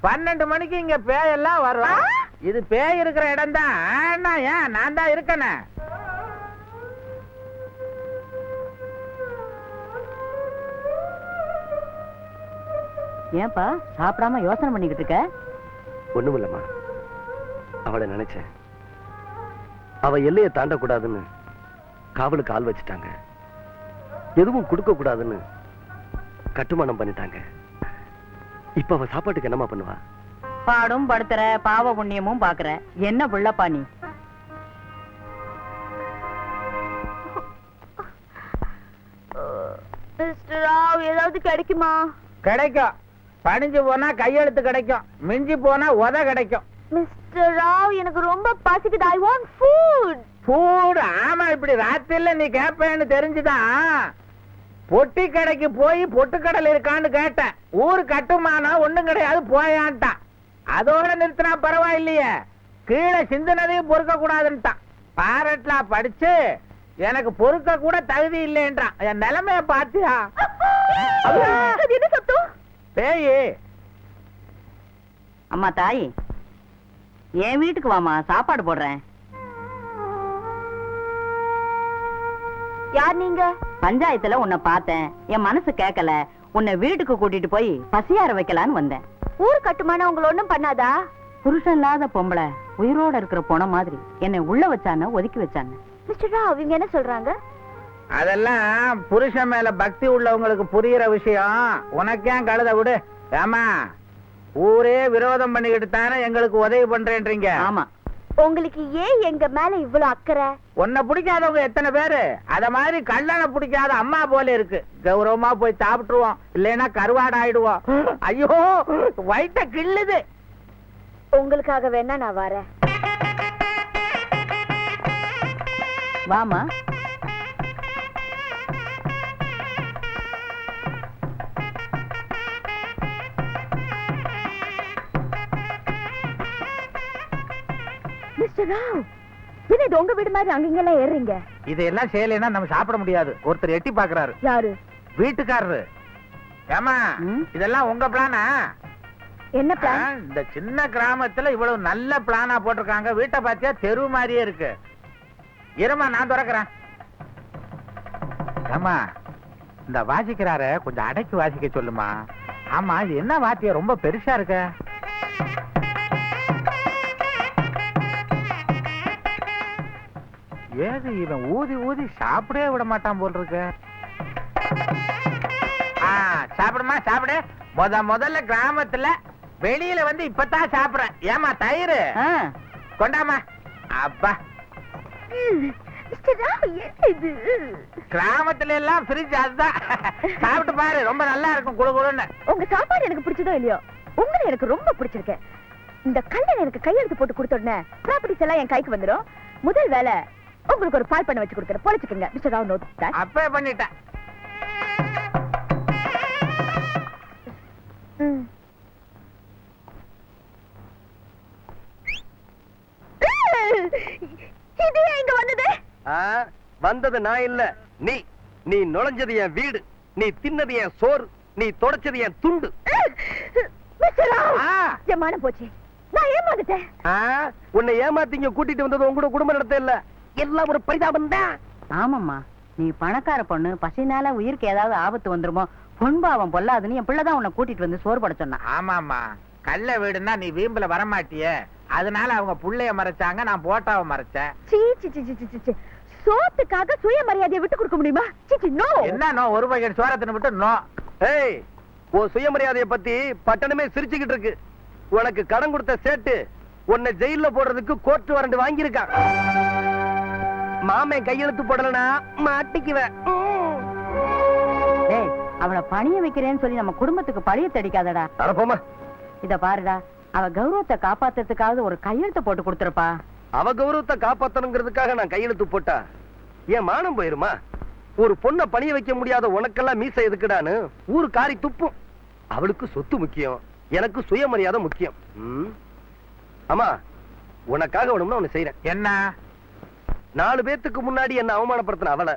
12 மணிக்கு இங்க பேயெல்லாம் வரும். இது பேய் இருக்கிற இடம் தான். ஏன் நான் தான் இருக்கனே. ஏன்பா சாப்பிடாம யோசனை பண்ணிக்கிட்டு இருக்க? ஒண்ணுமில்லம்மா, அவளை நினைச்சேன். அவ எல்லையை தாண்டக்கூடாதுன்னு காவலுக்கு ஆள் வச்சுட்டாங்க. எதுவும் கொடுக்க கூடாதுன்னு கட்டுமானம் பண்ணிட்டாங்க. இப்ப அவ சாப்பாட்டுக்கு என்னமா பண்ணுவா? பாடும் படுத்துற, பாவ புண்ணியமும் பாக்குற. என்ன புள்ளப்பா நீ? மிஸ்டர் ராவ், ஏதாவது கிடைக்குமா? கிடைக்கும். பணிஞ்சு போனா கையெழுத்து கிடைக்கும், மிஞ்சி போனா உத கிடைக்கும். மிஸ்டர் ராவ், எனக்கு ரொம்ப பசிக்குது. I want food. ஃபுட்? ஆமா, இப்படி ராத்திரில நீ கேட்பேன்னு தெரிஞ்சுதான் பொட்டி கடைக்கு போய் பொட்டுக்கடல் இருக்கான்னு கேட்டேன். ஊரு கட்டுமானம் ஒண்ணும் கிடையாது, போயான்ட்டான். அதோட நிறுத்தினா பரவாயில்லையே, கீழே சிந்தனதையும் பொறுக்க கூடாதுன்ட்டான். பாரட்லா படிச்சு எனக்கு பொறுக்க கூட தகுதி இல்லைன்றான். என் நிலைமைய பாத்தியா? என்ன சத்தம்? பேயி. அம்மா தாயி, என் வீட்டுக்கு வாமா, சாப்பாடு போடுறேன். யார் நீங்க? பஞ்சாயத்துல உன்னை பார்த்தேன், என் மனசு கேட்கல. உன்னை வீட்டுக்கு கூட்டிட்டு போய் பசியார வைக்கலான்னு வந்தேன். ஊர் கட்டுமானம் உங்களை ஒண்ணும் பண்ணாதா? புருஷன் இல்லாத பொம்பளை உயிரோட இருக்கிற பொண மாதிரி என்னை உள்ள வச்சான, ஒதுக்கி வச்சான. மிஸ்டர் ராவ், இவங்க என்ன சொல்றாங்க? அதெல்லாம் புருஷன் மேல பக்தி உள்ளவங்களுக்கு புரியுற விஷயம். உனக்கே கழுத விடு. ஏமா, ஊரே விரோதம் பண்ணிக்கிட்டு தானே எங்களுக்கு உதவி பண்றேன்றீங்க. ஆமா. உங்களுக்கு ஏன் எங்க மேல இவ்வளவு அக்கறை? உன்னை பிடிக்காதவங்க எத்தனை பேரு? அத மாதிரி கல்லணை பிடிக்காத அம்மா போல இருக்கு. கௌரவமா போய் சாப்பிட்டுருவோம், இல்லைன்னா கருவாடு ஆயிடுவோம். ஐயோ, வயித்த கிள்ளுது. உங்களுக்காக வேணா நான் வரேன். வாமா. மிஸ்டர் ராவ், என்ன இது உங்க வீடு மாதிரி அங்க இங்கெல்லாம் ஏறுறீங்க? இதெல்லாம் செய்யலைன்னா நம்ம சாப்பிட முடியாது. ஒருத்தர் எட்டி பாக்குறாரு. யாரு? வீட்டுக்காரரு. ஏமா, இதெல்லாம் உங்க பிளானா? என்ன பிளான்? இந்த சின்ன கிராமத்துல இவ்வளவு நல்ல பிளானா போட்டிருக்காங்க. வீட்டை பாத்தியா தெரு மாதிரியே இருக்கு. இருமா, நான் திறக்கிறேன். ஏமா, இந்த வாசிக்கிறார கொஞ்சம் அடைச்சு வாசிக்க சொல்லுமா. ஆமா, இது என்ன வாத்தியம் ரொம்ப பெருசா இருக்கு? ஏது இவன் ஊதி ஊதி சாப்பிடவே விட மாட்டான் போல் இருக்கு. சாப்பிடுமா, சாப்பிடு. முதல்ல கிராமத்துல வெளியில வந்து இப்பதான் சாப்பிடுறேன். ஏமா, தயிர் கொண்டாமா. அப்பா, மிஸ்டர் ராவ், என்ன இது? கிராமத்துல எல்லாம் ஃப்ரிட்ஜ், அதுதான். சாப்பிட்டு பாரு, ரொம்ப நல்லா இருக்கும், குளு குளுன்னு. உங்க சாப்பாடு எனக்கு பிடிச்சதோ இல்லையோ, உங்களை எனக்கு ரொம்ப பிடிச்சிருக்கு. இந்த கல்யாணம் எனக்கு கையெழுத்து போட்டு கொடுத்த உடனே ப்ராப்பர்ட்டிஸ் எல்லாம் என் கைக்கு வந்துடும். முதல் வேலை உங்களுக்கு ஒரு பால் பண்ண வச்சு கொடுக்குறேன், பொழைச்சுக்கோங்க. Mister Rao, note that. அப்பவே பண்ணிட்டேன். இது எங்க வந்தது? வந்தது நான் இல்ல, நீ. நீ நுழைஞ்சது என் வீடு, நீ தின்னது என் சோறு, நீ தொடச்சது என் துண்டு. மிஸ்டர் ராவ், என் மானம் போச்சு. நான் ஏமாந்துட்டேன். உன்னை ஏமாத்திங்க கூட்டிட்டு வந்தது உங்களோட குடும்ப நடத்த இல்ல, எல்லாம் ஒரு பரிதாபம் தான். ஆமாம்மா, நீ பணக்கார பொண்ணு, பசினால உயிருக்கு ஏதாவது ஆபத்து வந்துருமோ, பொன்பாவம் பொல்லாதுன்னு என் பிள்ளைதான் உன்னை கூட்டிட்டு வந்து சோறு பட சொன்னான். ஆமாமா, கள்ள வீடுன்னா நீ வீம்புல வரமாட்டியே, அதனால அவங்க புள்ளைய மறைச்சாங்க, நான் போட்டாவை மறைச்சேன். சோத்துக்காக சுயமரியாதையை விட்டு கொடுக்க முடியுமா? நோ. என்ன நோ? ஒரு பக்கெட் சோரத்தின விட்டு நோ. ஏய், உன் சுயமரியாதையை பத்தி பட்டணமே சிரிச்சுக்கிட்டு இருக்கு. உனக்கு கடன் கொடுத்த சேட்டு உன்னை ஜெயில போடுறதுக்கு கோர்ட் வாரண்ட் வாங்கியிருக்கான். மாமே கையெழுத்து போடலனா மாட்டிக்குவேன். டேய், அவளை பணிய வைக்கிறேன்னு சொல்லி நம்ம குடும்பத்துக்கு பழிய தடிக்காதடா. போமா. இத பாருடா, அவ கௌரவத்தை காப்பாத்துறதுக்காவது ஒரு கையெழுத்து போட்டு கொடுத்துருப்பா. அவ கௌரவத்தை காப்பாத்தணுங்கிறதுக்காக நான் கையெழுத்து போட்டா என் மானம் போயிருமா? ஒரு பொண்ணை பணிய வைக்க முடியாத உனக்கெல்லாம் மீசை எதுக்குடான்னு ஊரு காரி துப்பும். அவளுக்கு சொத்து முக்கியம், எனக்கு சுயமரியாதை முக்கியம். ஆமா, உனக்காக வேணும்னா ஒண்ணு செய்யறேன். என்ன? 4 பேத்துக்கு முன்னாடி என்ன அவமானப்படுத்தின அவளை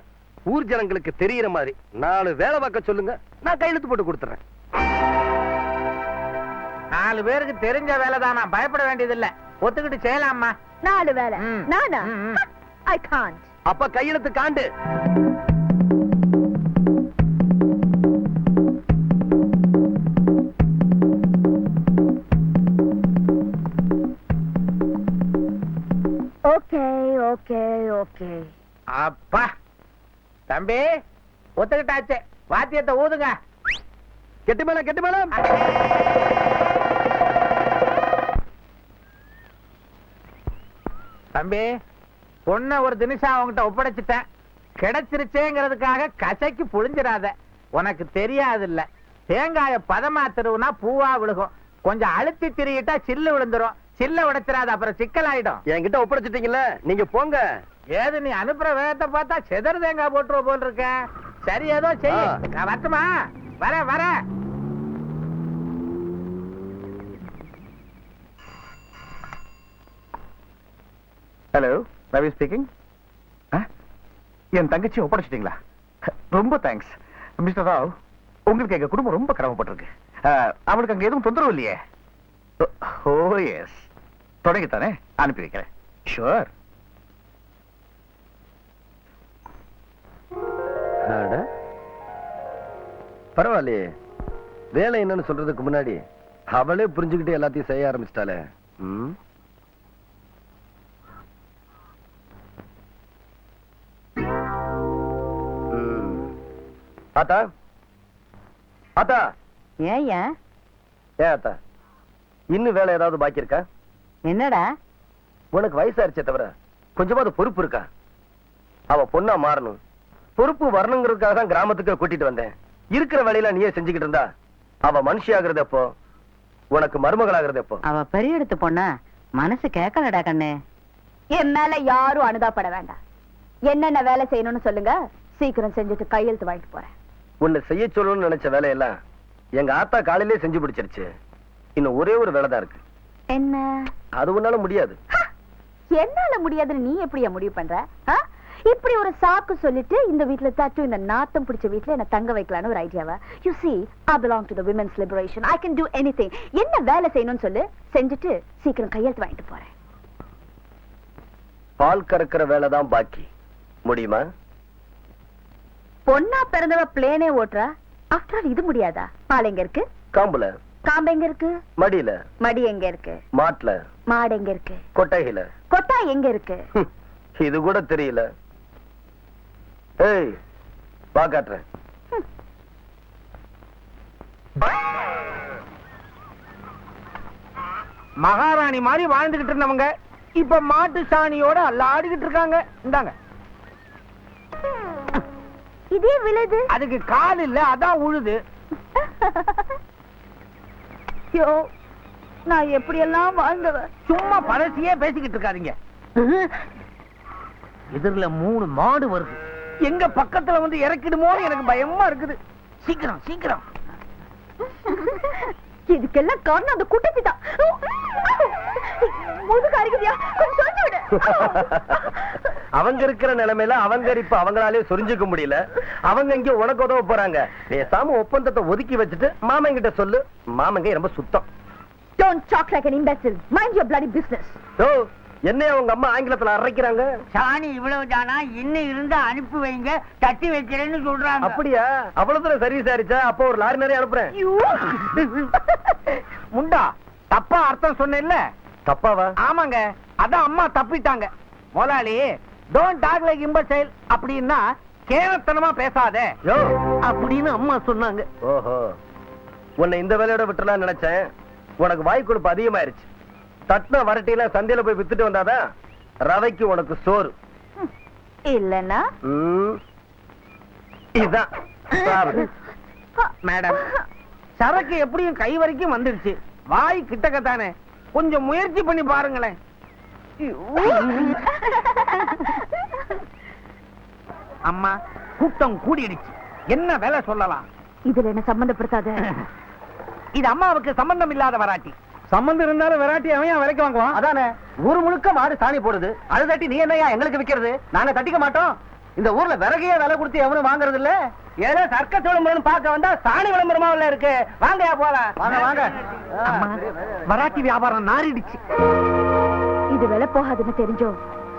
ஊர் ஜனங்களுக்கு தெரியற மாதிரி 4 வேலை பார்க்க சொல்லுங்க, நான் கையெழுத்து போட்டு கொடுத்துறேன். 4 பேருக்கு தெரிஞ்ச வேலை தான், நான் பயப்பட வேண்டியதில்லை. ஒத்துக்கிட்டு செய்யலாமா? 4 வேலை நானா? I can't. அப்ப கையெழுத்து காண்டு. Okay okay okay. அப்பா தம்பி ஒத்துக்கிட்டாச்சு, வாத்தியத்தை ஊதுங்க. கெட்டு மேல கெட்டு மேல. தம்பி பொண்ண ஒரு தினிஷா அவங்கிட்ட ஒப்படைச்சிட்டேன். கிடைச்சிருச்சேங்கிறதுக்காக கசைக்கு புழிஞ்சிடாத. உனக்கு தெரியாது இல்ல, தேங்காய பதமா திருவுனா பூவா விழுகும். கொஞ்சம் அழுத்தி திரியிட்டா சில்லு விழுந்துரும். சில்ல உடைச்சிடாத, அப்புறம் சிக்கலாயிடும். என்கிட்ட ஒப்படைச்சிட்டீங்கல்ல, நீங்க போங்க. ஏது நீ அனுப்புற வேகத்தை பார்த்தா செதறு தேங்காய் போட்டுருவ போல் இருக்க. சரி ஏதோ செய்ய, நான் வரட்டுமா? வர வர. Hello, Ravi speaking. என் தங்கச்சி ஒப்படைச்சிட்டீங்களா? ரொம்ப தேங்க்ஸ் மிஸ்டர் ராவ். உங்களுக்கு எங்க குடும்பம் ரொம்ப கடமைப்பட்டிருக்கு. அவளுக்கு அங்க எதுவும் தொந்தரவு இல்லையே? ஓ எஸ், தொடங்கித்தானே, அனுப்பி வைக்கிறேன். ஷுவர். பரவாயில்லையே, வேலை என்னன்னு சொல்றதுக்கு முன்னாடி அவளே புரிஞ்சுக்கிட்டு எல்லாத்தையும் செய்ய ஆரம்பிச்சிட்டாளே. ஆத்தா ஆத்தா. ஏன் ஏன் ஆத்தா, இன்னும் வேலை ஏதாவது பாக்கி இருக்கா? என்னடா? உனக்கு வயசாயிருச்சே தவிர கொஞ்சமாவது பொறுப்பு இருக்கா? அவ பொண்ணா மாறணும், பொறுப்பு வரணுங்கிறதுக்காக தான் கிராமத்துக்கு கூட்டிட்டு வந்தேன். இருக்கிற வேலையில நீயே செஞ்சுக்கிட்டு இருந்தா அவ மனுஷி ஆகுறது எப்போ, உனக்கு மருமகள் ஆகுறது எப்போ? அவ பெரிய எடுத்து பொண்ணா, மனசு கேட்கலடா கண்ணு. என் மேல யாரும் அனுதாபப்பட வேண்டாம். என்னென்ன வேலை செய்யணும்னு சொல்லுங்க, சீக்கிரம் செஞ்சுட்டு கையெழுத்து வாங்கிட்டு போறேன். உன்னை செய்ய சொல்லணும்னு நினைச்ச வேலையெல்லாம் எங்க ஆத்தா காலையிலே செஞ்சு பிடிச்சிருச்சு. இன்னும் ஒரே ஒரு வேலை தான் இருக்கு. என்ன? அது உன்னால முடியாது. என்னால முடியாதுன்னு நீ எப்படியா முடிவு பண்ற? இப்படி ஒரு சாக்கு சொல்லிட்டு இந்த வீட்ல தட்டு, இந்த நாத்தம் பிடிச்ச வீட்ல என்ன தங்க வைக்கலான்னு ஒரு ஐடியாவா? You see, I belong to the women's liberation. I can do anything. என்ன வேலை செய்யணும்னு சொல்லு, செஞ்சுட்டு சீக்கிரம் கையெழுத்து வாங்கிட்டு போறேன். பால் கறக்கிற வேலை தான் பாக்கி. முடியுமா? பொண்ணா பிறந்தவ பிளேனே ஓட்டுறா. ஆஃப்டர் ஆல் இது முடியாதா? பால் எங்க இருக்கு? காம்புல. காம்பு எங்க இருக்கு? மடியில. மடி எங்க இருக்கு? மாட்டுல. மாடு எங்க இருக்கு? கொட்டையில. கொட்டா எங்க இருக்கு? இது கூட தெரியல. ஏய், வா காட்டுறேன். மகாராணி மாதிரி வாழ்ந்துகிட்டு இருந்தவங்க இப்ப மாட்டு சாணியோட அல்லாடிக்கிட்டு இருக்காங்க. இந்தாங்க. இதே விழுது. அதுக்கு கால் இல்ல, அதான் உழுது. யோ, நான் எப்படி எல்லாம் வாழ்ந்தவ. சும்மா பழசியே பேசிக்கிட்டு இருக்காதீங்க. எதிரில 3 மாடு வருது. எங்க பக்கத்துல வந்து இறக்கிடுமோன்னு எனக்கு பயமா இருக்குது. சீக்கிரம் சீக்கிரம். இதுக்கெல்லாம் காரணம் அந்த குட்டச்சி தான். முதுகு அரிக்குதியா? கொஞ்சம் சொல்லி விடு. அவங்க இருக்கிற நிலைமையில அவங்க இப்ப அவங்களாலே சொரிஞ்சுக்க முடியல. அவங்க இங்க உனக்கு உதவ போறாங்க. பேசாம ஒப்பந்தத்தை ஒதுக்கி வச்சுட்டு மாமன் கிட்ட சொல்லு. மாமங்க ரொம்ப சுத்தம். Don't talk like an imbecile. Mind your bloody business. என்னைய உங்க அம்மா ஆங்கிலத்துல அரைக்கிறாங்க. சாணி இவ்வளவு தானா? இன்னும் இருந்தா அனுப்பி வைங்க, தட்டி வைக்கிறேன்னு சொல்றாங்க. அப்படியா? அவ்வளவு தூரம் சர்வீஸ் ஆயிடுச்சா? அப்போ ஒரு லாரி நிறைய அனுப்புறேன். முண்டா, தப்பா அர்த்தம் சொன்னேன்ல. தப்பாவா? ஆமாங்க, அதான் அம்மா தப்பிட்டாங்க. முதலாளி, டோன்ட் டாக் லைக் இம்பசைல் அப்படின்னா கேவலத்தனமா பேசாத அப்படின்னு அம்மா சொன்னாங்க. ஓஹோ, உன்னை இந்த வேலையோட விட்டுலாம் நினைச்சேன். உனக்கு வாய் கொழுப்பு அதிகமாயிருச்சு. தட்டின வரட்டியில சந்தையில போய் வித்துட்டு வந்தாதான் ரவைக்கு உனக்கு சோறு. இல்லன்னா இதான் மேடம், சரக்கு எப்படியும் கை வரைக்கும் வந்துடுச்சு. வாய் கிட்டக்கத்தானே, கொஞ்சம் முயற்சி பண்ணி பாருங்களேன். அம்மா, கூட்டம் கூடிடுச்சு. என்ன வேலை சொல்லலாம்? இதுல என்ன சம்பந்தப்படுத்தாத. இது அம்மாவுக்கு சம்பந்தம் இல்லாத வராட்டி. சம்பந்தம் இருந்தாலும் வெராட்டி அவன் விலைக்கு வாங்குவான். அதானே, ஊரு முழுக்க மாடு சாணி போடுது. அது தட்டி நீ என்னையா எங்களுக்கு விக்கிறது? நாங்க தட்டிக்க மாட்டோம். இந்த ஊர்ல விறகையே விலை கொடுத்து எவனும் வாங்குறது இல்ல. ஏதோ சர்க்கஸ் விளம்பரம் பார்க்க வந்தா சாணி விளம்பரமாவில இருக்கு. வாங்கயா போலாம். வாங்க வாங்க. மராட்டி வியாபாரம் நாரிடுச்சு. இது விலை போகாதுன்னு தெரிஞ்சோ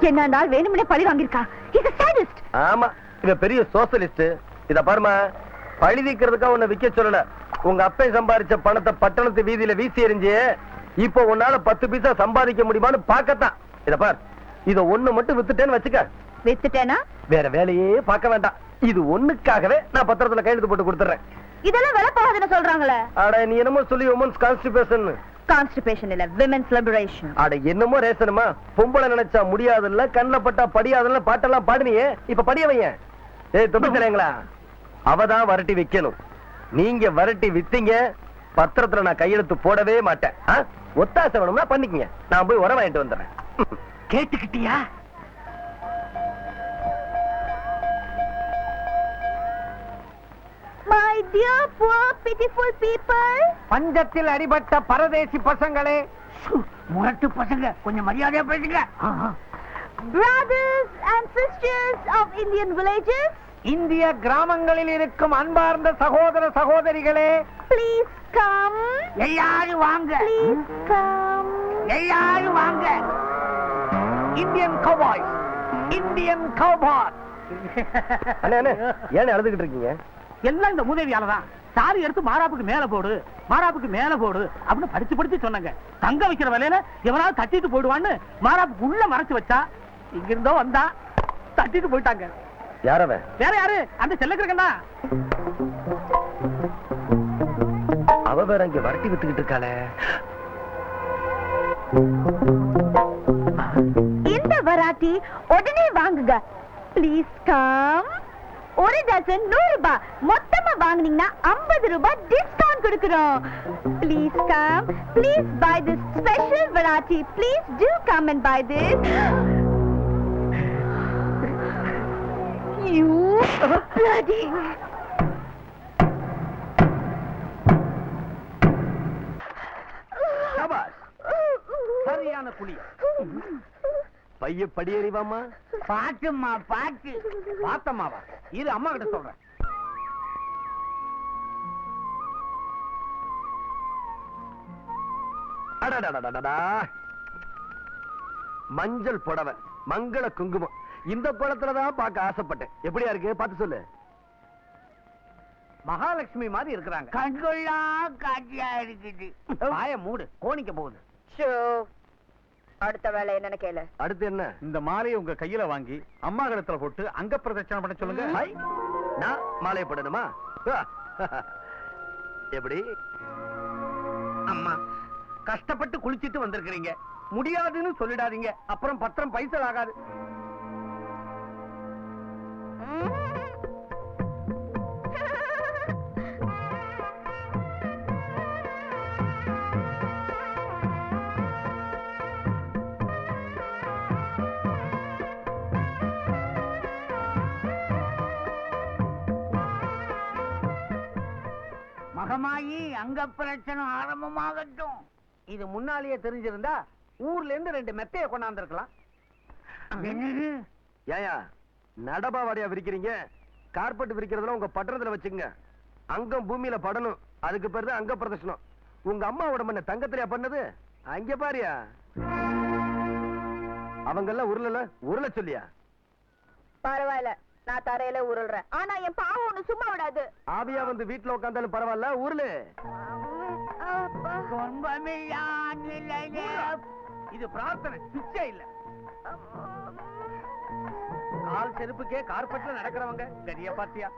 என்ன வேணும்னே பழி வாங்கிருக்கா. ஆமா, இவ பெரிய சோசியலிஸ்ட். இத பாருமா, பழி தீக்கிறதுக்கா உன்னை விக்க சொல்லல. உங்க அப்பை சம்பாதிச்ச பணத்தை பட்டணத்து வீதியில வீசி எறிஞ்சு இப்போ உன்னால 10 பைசா சம்பாதிக்க முடியுமான்னு பாக்கத்தான். இத பார், இத ஒண்ணு மட்டும் வித்துட்டேன்னு வச்சுக்க. வித்துட்டேனா? வேற வேலையே பார்க்க வேண்டாம். இது ஒண்ணுக்காகவே நான் பத்திரத்துல கையெழுத்து போட்டு கொடுத்துறேன். இதெல்லாம் விலை போகாதுன்னு சொல்றாங்களே. அட நீ என்னமோ சொல்லி உமன்ஸ் கான்ஸ்டிபேஷன். கான்ஸ்டிபேஷன் இல்ல, விமென்ஸ் லிபரேஷன். அட என்னமோ ரேசனுமா, பொம்பளை நினைச்சா முடியாதுல்ல, கண்ணுல பட்டா படியாதுல்ல பாட்டெல்லாம் பாடுனியே, இப்ப படிய வைய. ஏய் தொப்பி தரீங்களா, அவதான் வரட்டி வைக்கணும். நீங்க வரட்டி வித்தீங்க, பத்திரத்துல நான் கையெழுத்து போடவே மாட்டேன். ஒத்தாசை வேணும்னா பண்ணிக்கங்க, நான் போய் உரம் வாங்கிட்டு வந்துடுறேன். கேட்டுக்கிட்டியா? My dear poor pitiful people. பஞ்சத்தில் அடிபட்ட பரதேசி பசங்களே, முரட்டு பசங்க, கொஞ்சம் மரியாதையா பேசுங்க. Brothers and sisters of Indian villages. இந்திய கிராமங்களில் இருக்கும் அன்பார்ந்த சகோதர சகோதரிகளே, Please come. எல்லாரும் வாங்க. Please come. எல்லாரும் வாங்க. Indian cowboy, Indian cowboy. அண்ணே அண்ணே, ஏன் அழுதுகிட்டு இருக்கீங்க? எல்லாம் இந்த மூதேவியாலதான். சாரி எடுத்து மாராப்புக்கு மேல போடு, மாராப்புக்கு மேல போடு அப்படின்னு படிச்சு படிச்சு சொன்னாங்க. தங்க வைக்கிற வேலையில எவனாவது தட்டிட்டு போயிடுவான்னு மாராப்புக்கு உள்ள மறைச்சு வச்சா, இங்க இருந்தோ வந்தா தட்டிட்டு போயிட்டாங்க. யாரவன்? வேற யாரு? அந்த செல்லக்கிறக்கா. அவ வேற இங்க வரட்டி வித்துக்கிட்டு இருக்காளே. இந்த வராட்டி உடனே வாங்குங்க. Please come. ஒரு டசன் 100 ரூபாய், மொத்தமா வாங்குனீங்கன்னா 50 ரூபாய் டிஸ்கவுண்ட் கொடுக்கிறோம். Please come. Please buy this special variety. Please do come and buy this. You bloody. சபாஷ், சரியான புலி. பைய படியறிவாமா? பாட்டுமா பாட்டு. பாத்தம்மாவா? இது அம்மா கிட்ட சொல்றேன். அடடடடடா, மஞ்சள் புடவை, மங்கள குங்குமம், இந்த குளத்துலதான் பார்க்க ஆசைப்பட்டேன். எப்படியா இருக்கு பார்த்து சொல்லு. மகாலட்சுமி மாதிரி இருக்கிறாங்க. கண்கொள்ளா காட்சியா இருக்குது. வாய மூடு, கோணிக்க போகுது. அடுத்த வேலை என்னன்னு கேளு. அடுத்து என்ன? இந்த மாலையை உங்க கையில வாங்கி அம்மா கழுத்துல போட்டு அங்க பிரதட்சணை பண்ண சொல்லுங்க. ஹை, நான் மாலையை போடணுமா? எப்படி? அம்மா, கஷ்டப்பட்டு குளிச்சிட்டு வந்திருக்கிறீங்க, முடியாதுன்னு சொல்லிடாதீங்க, அப்புறம் பத்திரம் பைசல் ஆகாது. மகமாயி அங்க பிரச்சனை ஆரம்பமாகட்டும். இது முன்னாலேயே தெரிஞ்சிருந்தா ஊர்ல இருந்து 2 மெத்தைய கொண்டாந்துருக்கலாம். ஏயா நடபா வாடியா விரிக்கிறீங்க? கார்பெட் விரிக்கிறதுல உங்க பட்டணத்துல வச்சுங்க. அங்கம் பூமியில படணும், அதுக்கு பேர் தான் அங்க பிரதர்ஷனம். உங்க அம்மாவோட மண்ண தங்கத்திலையா பண்ணது? அங்க பாரியா, அவங்க எல்லாம் உருள சொல்லியா? பரவாயில்ல, நான் தரையில உருள்றேன். ஆனா என் பாவம் ஒண்ணு சும்மா விடாது. ஆவியா வந்து வீட்டுல உட்காந்தாலும் பரவாயில்ல, உருளு. இது பிரார்த்தனை, பிச்சை இல்ல. கால் செருப்புக்கே கார்பெட்ல நடக்கிறவங்க பெரிய பாத்தியா.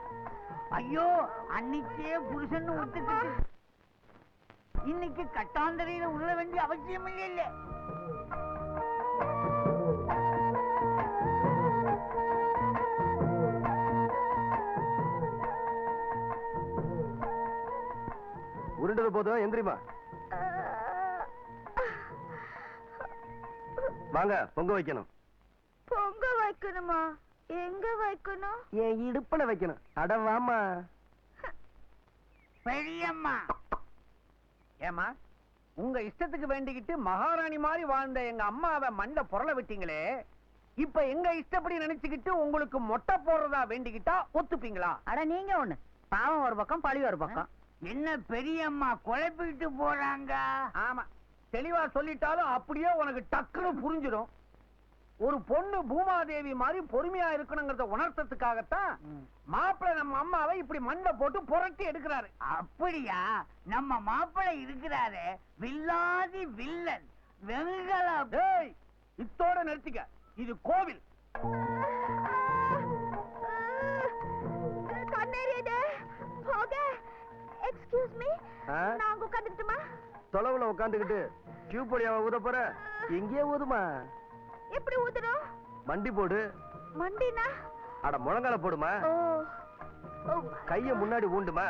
ஐயோ, அன்னைக்கே புருஷன் ஒத்துக்கிட்டு இன்னைக்கு கட்டாந்தரையில உள்ள வேண்டிய அவசியம் இல்ல. உருண்டது போதும், எந்திரிமா. வாங்க, பொங்க வைக்கணும். பொங்க வைக்கணுமா? எங்க வைக்கணும்? என் இடுப்புல வைக்கணும். அட வாமா. பெரியம்மா, ஏமா உங்க இஷ்டத்துக்கு வேண்டிக்கிட்டு மகாராணி மாதிரி வாழ்ந்த எங்க அம்மாவை மண்ட புரள விட்டீங்களே, இப்ப எங்க இஷ்டப்படி நினைச்சுக்கிட்டு உங்களுக்கு மொட்டை போடுறதா வேண்டிக்கிட்டா ஒத்துப்பீங்களா? அட நீங்க ஒண்ணு, பாவம் ஒரு பக்கம் பழி ஒரு பக்கம். என்ன பெரியம்மா குழப்பிட்டு போறாங்க? ஆமா, தெளிவா சொல்லிட்டாலும் அப்படியே உனக்கு டக்குன்னு புரிஞ்சிடும். ஒரு பொண்ணு பூமாதேவி மாதிரி பொறுமையா இருக்கணுங்கிறத உணர்த்ததுக்காகத்தான் மாப்பிள்ளை நம்ம அம்மாவை இப்படி மண்டை போட்டு புரட்டி எடுக்கிறாரு. அப்படியா? நம்ம மாப்பிள்ளை இருக்கிறாரு வில்லாதி வில்லன் வெங்கல. டேய், இத்தோட நிறுத்திக்க, இது கோவில். கண்ணேறியது போக. எக்ஸ்கியூஸ் மீ, நான் உட்கார்ந்துட்டுமா? தொலைவுல உட்காந்துக்கிட்டு டியூப் வழியாவ ஊத போற? எங்கேயே ஊதுமா. எப்படி ஊதுறோம்? மண்டி போடு. மண்டினா? அட முழங்கால போடுமா. ஓ, கைய முன்னாடி ஊண்டுமா.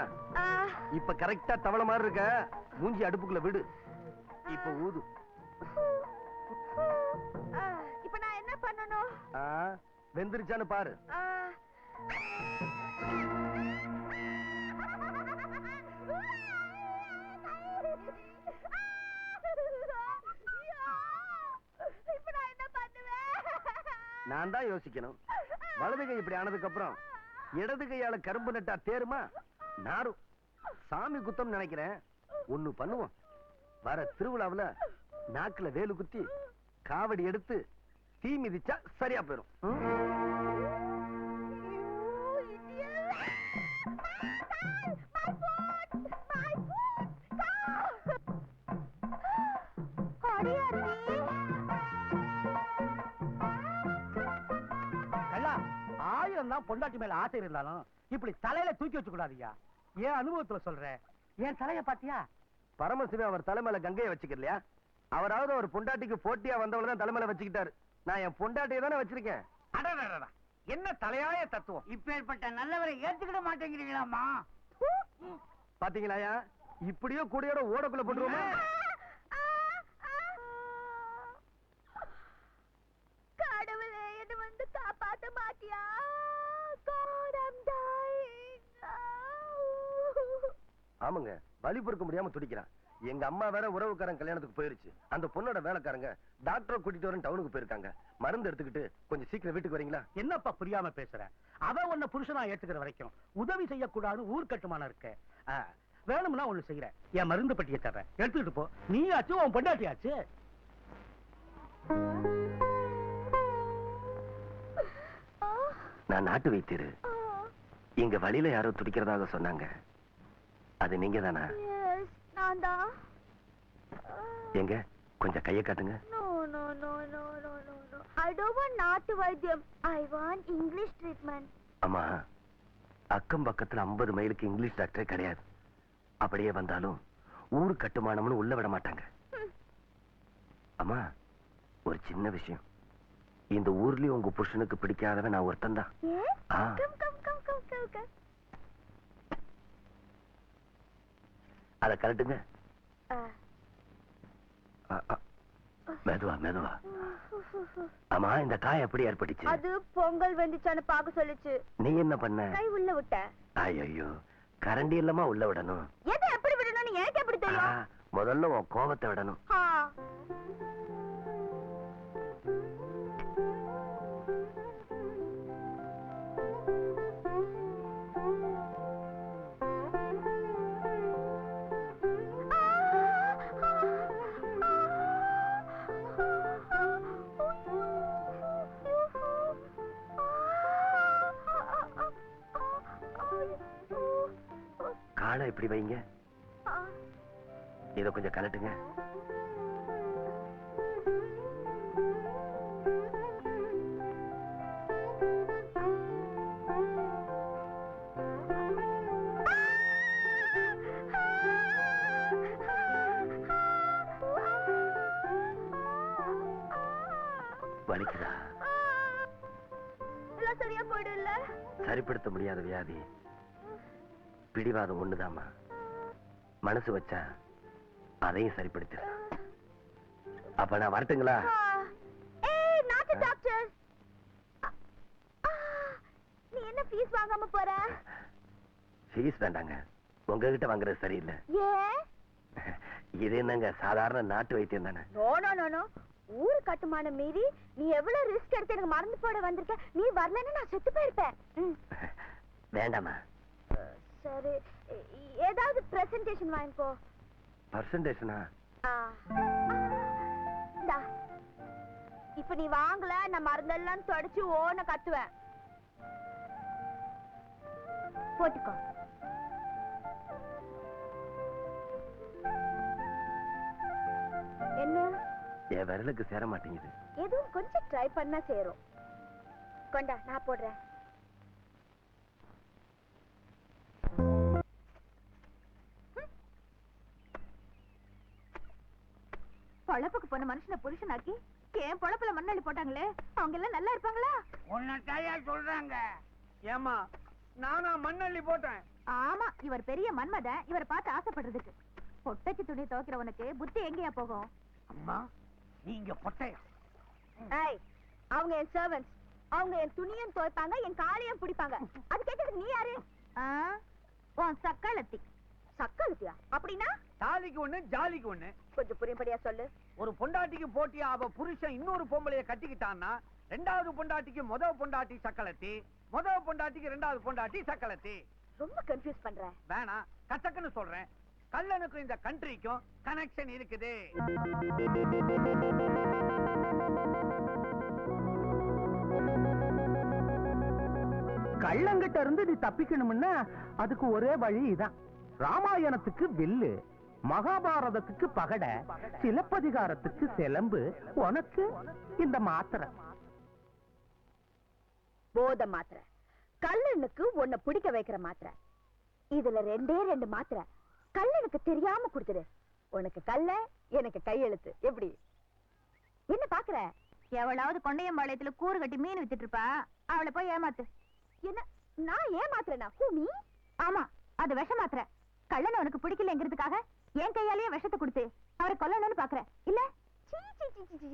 இப்ப கரெக்டா தவளை மாதிரி இருக்க. மூஞ்சி அடுப்புக்குள்ள விடு. இப்ப ஊது. இப்ப நான் என்ன பண்ணணும்? வெந்திருச்சான்னு பாரு. இப்ப நான் என்ன பண்ணுவேன்? நான் தான் யோசிக்கணும். வலது கை இப்படி ஆனதுக்கு அப்புறம் இடது கையால கரும்பு நட்டா தேருமா? நாரும். சாமி குத்தம் நினைக்கிறேன். ஒண்ணு பண்ணுவோம். வர திருவிழாவுல நாக்குல வேலு குத்தி காவடி எடுத்து தீ மிதிச்சா சரியா போயிடும். ஆயிரம் தான் பொண்டாட்டி மேல ஆசை இருந்தாலும் இப்படி தலையில தூக்கி வச்சு கூடாதுயா. ஏன் அனுபவத்துல சொல்றேன். என் தலைய பாத்தியா? பரமசிவன் அவர் தலைமையில கங்கையை வச்சுக்கலையா? அவராவது ஒரு பொண்டாட்டிக்கு போட்டியா வந்தவள தான் தலைமையில வச்சுக்கிட்டாரு. நான் என் பொண்டாட்டியை தானே வச்சிருக்கேன். அடடடடா, என்ன தலையாய தத்துவம். இப்பேற்பட்ட நல்லவரை ஏத்துக்கிட மாட்டேங்கிறீங்களாமா? பாத்தீங்களாயா? இப்படியோ கூடையோட ஓடக்குள்ள போட்டுருவோமா? கடவுளே, என்ன வந்து காப்பாத்த மாட்டியா? God, I'm dying. ஆமாங்க, வலி பொறுக்க முடியாம துடிக்கிறான். எங்க அம்மா வேற உறவுக்காரன் கல்யாணத்துக்கு போயிருச்சு. அந்த பொண்ணோட வேலைக்காரங்க டாக்டரை கூட்டிட்டு வரேன் டவுனுக்கு போயிருக்காங்க. மருந்து எடுத்துக்கிட்டு கொஞ்சம் சீக்கிரம் வீட்டுக்கு வரீங்களா? என்னப்பா புரியாம பேசுற? அவ உன்னை புருஷனா ஏத்துக்கிற வரைக்கும் உதவி செய்யக்கூடாது ஊர் கட்டுமானம் இருக்க. வேணும்னா ஒண்ணு செய்யறேன். என் மருந்து பட்டியை தர்றேன், எடுத்துக்கிட்டு போ. நீ ஆச்சு, உன் பொண்டாட்டி ஆச்சு. நான் நாட்டு வைத்திரு. எங்க வழியில யாரோ துடிக்கிறதாக சொன்னாங்க. அது நீங்க தானா? Yes, நான் தான். எங்க கொஞ்சம் கையை காட்டுங்க. No. I don't want நாட்டு வைத்தியம். I want English treatment. அம்மா, அக்கம் பக்கத்துல 50 மைலுக்கு இங்கிலீஷ் டாக்டரே கிடையாது. அப்படியே வந்தாலும் ஊர் கட்டுமானம்னு உள்ள விட மாட்டாங்க. அம்மா, ஒரு சின்ன விஷயம். இந்த ஊர்லயும் உங்க புருஷனுக்கு பிடிக்காதவன் நான் ஒருத்தன் தான். அத கரெக்டுங்க. மெதுவா. ஆமா, இந்த காய் எப்படி ஏற்பட்டுச்சு? அது பொங்கல் வந்துச்சான்னு பாக்க சொல்லுச்சு. நீ என்ன பண்ண? கை உள்ள விட்ட. ஐயோ, கரண்டி இல்லமா உள்ள விடணும். எதை எப்படி விடணும்னு எனக்கு எப்படி தெரியும்? முதல்ல உன் கோபத்தை விடணும். காலை இப்படி வைங்க. இத கொஞ்சம் கலட்டுங்க. வலிக்குதா? எல்லாம் சரியா போயிடும்ல? சரிப்படுத்த முடியாத வியாதி. பிடிவாதம் ஒண்ணுதாமா. மனசு வச்சா அதையும் சரிப்படுத்திடலாம். அப்ப நான் வரட்டுங்களா? நாட்டு டாக்டர், நீ என்ன ஃபீஸ் வாங்காம போற? ஃபீஸ் வேண்டாங்க, உங்ககிட்ட வாங்குறது சரியில்லை. ஏன்? இது என்னங்க சாதாரண நாட்டு வைத்தியம் தானே? நோ. ஊரு கட்டுமானம் மீறி நீ எவ்வளவு ரிஸ்க் எடுத்து எனக்கு மறந்து போட வந்திருக்க. நீ வரலன்னா நான் செத்து போயிருப்பேன். வேண்டாமா? சரி, ஏதாவது பிரசன்டேஷன் வாங்கிக்கோ. பர்சன்டேஷனா? இப்ப நீ வாங்கல, நான் மருந்தெல்லாம் தொடச்சு ஓன கத்துவேன். போட்டுக்கோ. என்ன என் விரலுக்கு சேர மாட்டேங்குது. எதுவும் கொஞ்சம் ட்ரை பண்ணா சேரும். கொண்டா, நான் போடுறேன். பொழப்புக்கு போன மனுஷனை புருஷனாக்கி ஏன் பொழப்புல மண்ணாளி போட்டாங்களே, அவங்க எல்லாம் நல்லா இருப்பாங்களா? உன்னையா சொல்றாங்க? ஏமா நானா மண்ணள்ளி போட்டேன்? ஆமா, இவர் பெரிய மன்மத. இவரை பார்த்து ஆசைப்படுறதுக்கு. பொட்டச்சு துணி துவைக்கிறவனுக்கு புத்தி எங்கேயா போகும்? அம்மா நீங்க பொட்டையா? அவங்க என் சர்வன்ஸ். அவங்க என் துணியும் துவைப்பாங்க, என் காலையும் பிடிப்பாங்க. அது கேட்டதுக்கு நீ யாரு? உன் சக்காலத்தி. சக்காலத்தியா? அப்படின்னா தாலிக்கு ஒண்ணு ஜாலிக்கு ஒண்ணு. கொஞ்சம் புரியும்படியா சொல்லு. ஒரு பொண்டாட்டிக்கு போட்டியா அவ புருஷன் இன்னொரு பொம்பளைய கட்டிக்கிட்டான்னா ரெண்டாவது பொண்டாட்டிக்கு முதல் பொண்டாட்டி சக்களத்தி, முதல் பொண்டாட்டிக்கு ரெண்டாவது பொண்டாட்டி சக்களத்தி. ரொம்ப கன்ஃபியூஸ் பண்ற. வேணா, கச்சக்குன்னு சொல்றேன். கல்லனுக்கும் இந்த கண்ட்ரிக்கும் கனெக்ஷன் இருக்குது. கள்ளங்கிட்ட இருந்து நீ தப்பிக்கணும்னா அதுக்கு ஒரே வழி இதான். ராமாயணத்துக்கு வில்லு, மகாபாரதத்துக்கு பகடை, சிலப்பதிகாரத்துக்கு சிலம்பு, உனக்கு இந்த மாத்திரை. போத மாத்திரை. கல்லனுக்கு உன்னை பிடிக்க வைக்கிற மாத்திரை. இதுல ரெண்டே ரெண்டு மாத்திரை கல்லனுக்கு தெரியாம கொடுத்துரு. உனக்கு கல்ல, எனக்கு கையெழுத்து. எப்படி? என்ன பாக்குற? எவளாவது கொண்டையம்பாளையத்துல கூறு கட்டி மீன் வித்துட்டு இருப்பா, அவளை போய் ஏமாத்து. என்ன நான் ஏமாத்துறேனா? கூமி. ஆமா, அது விஷ மாத்திரை. கல்லன் உனக்கு பிடிக்கலங்கிறதுக்காக என் கையாலேயே விஷத்தை கொடுத்து அவரை கொல்லணும்னு பாக்குற இல்ல?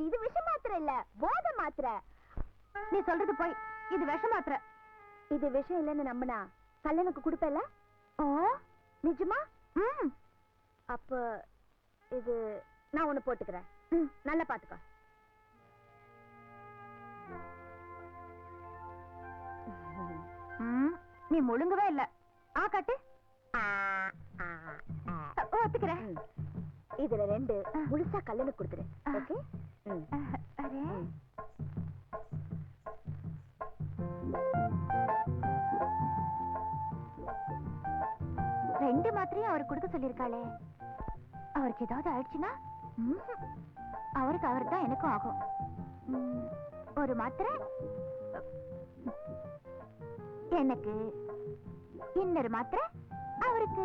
இது விஷ மாத்திரை இல்ல, போத மாத்திரை. நீ சொல்றது போய். இது விஷ மாத்திரை. இது விஷம் இல்லைன்னு நம்பினா கல்லனுக்கு கொடுப்பல? ஓ நிஜமா? அப்ப இது நான் ஒண்ணு போட்டுக்கிறேன். நல்லா பாத்துக்கோ. நீ முழுங்கவே இல்ல. காட்டு. ஒத்துக்கிறேன். இதுல ரெண்டு முழுசா கல்லனுக்கு கொடுத்துரு. ஓகே? ரெண்டு மாத்திரையும் அவர் கொடுக்க சொல்லிருக்காளே. அவருக்கு ஏதாவது ஆயிடுச்சுன்னா அவருக்கு அவர் தான் எனக்கும் ஆகும். ஒரு மாத்திரை எனக்கு, இன்னொரு மாத்திரை அவருக்கு.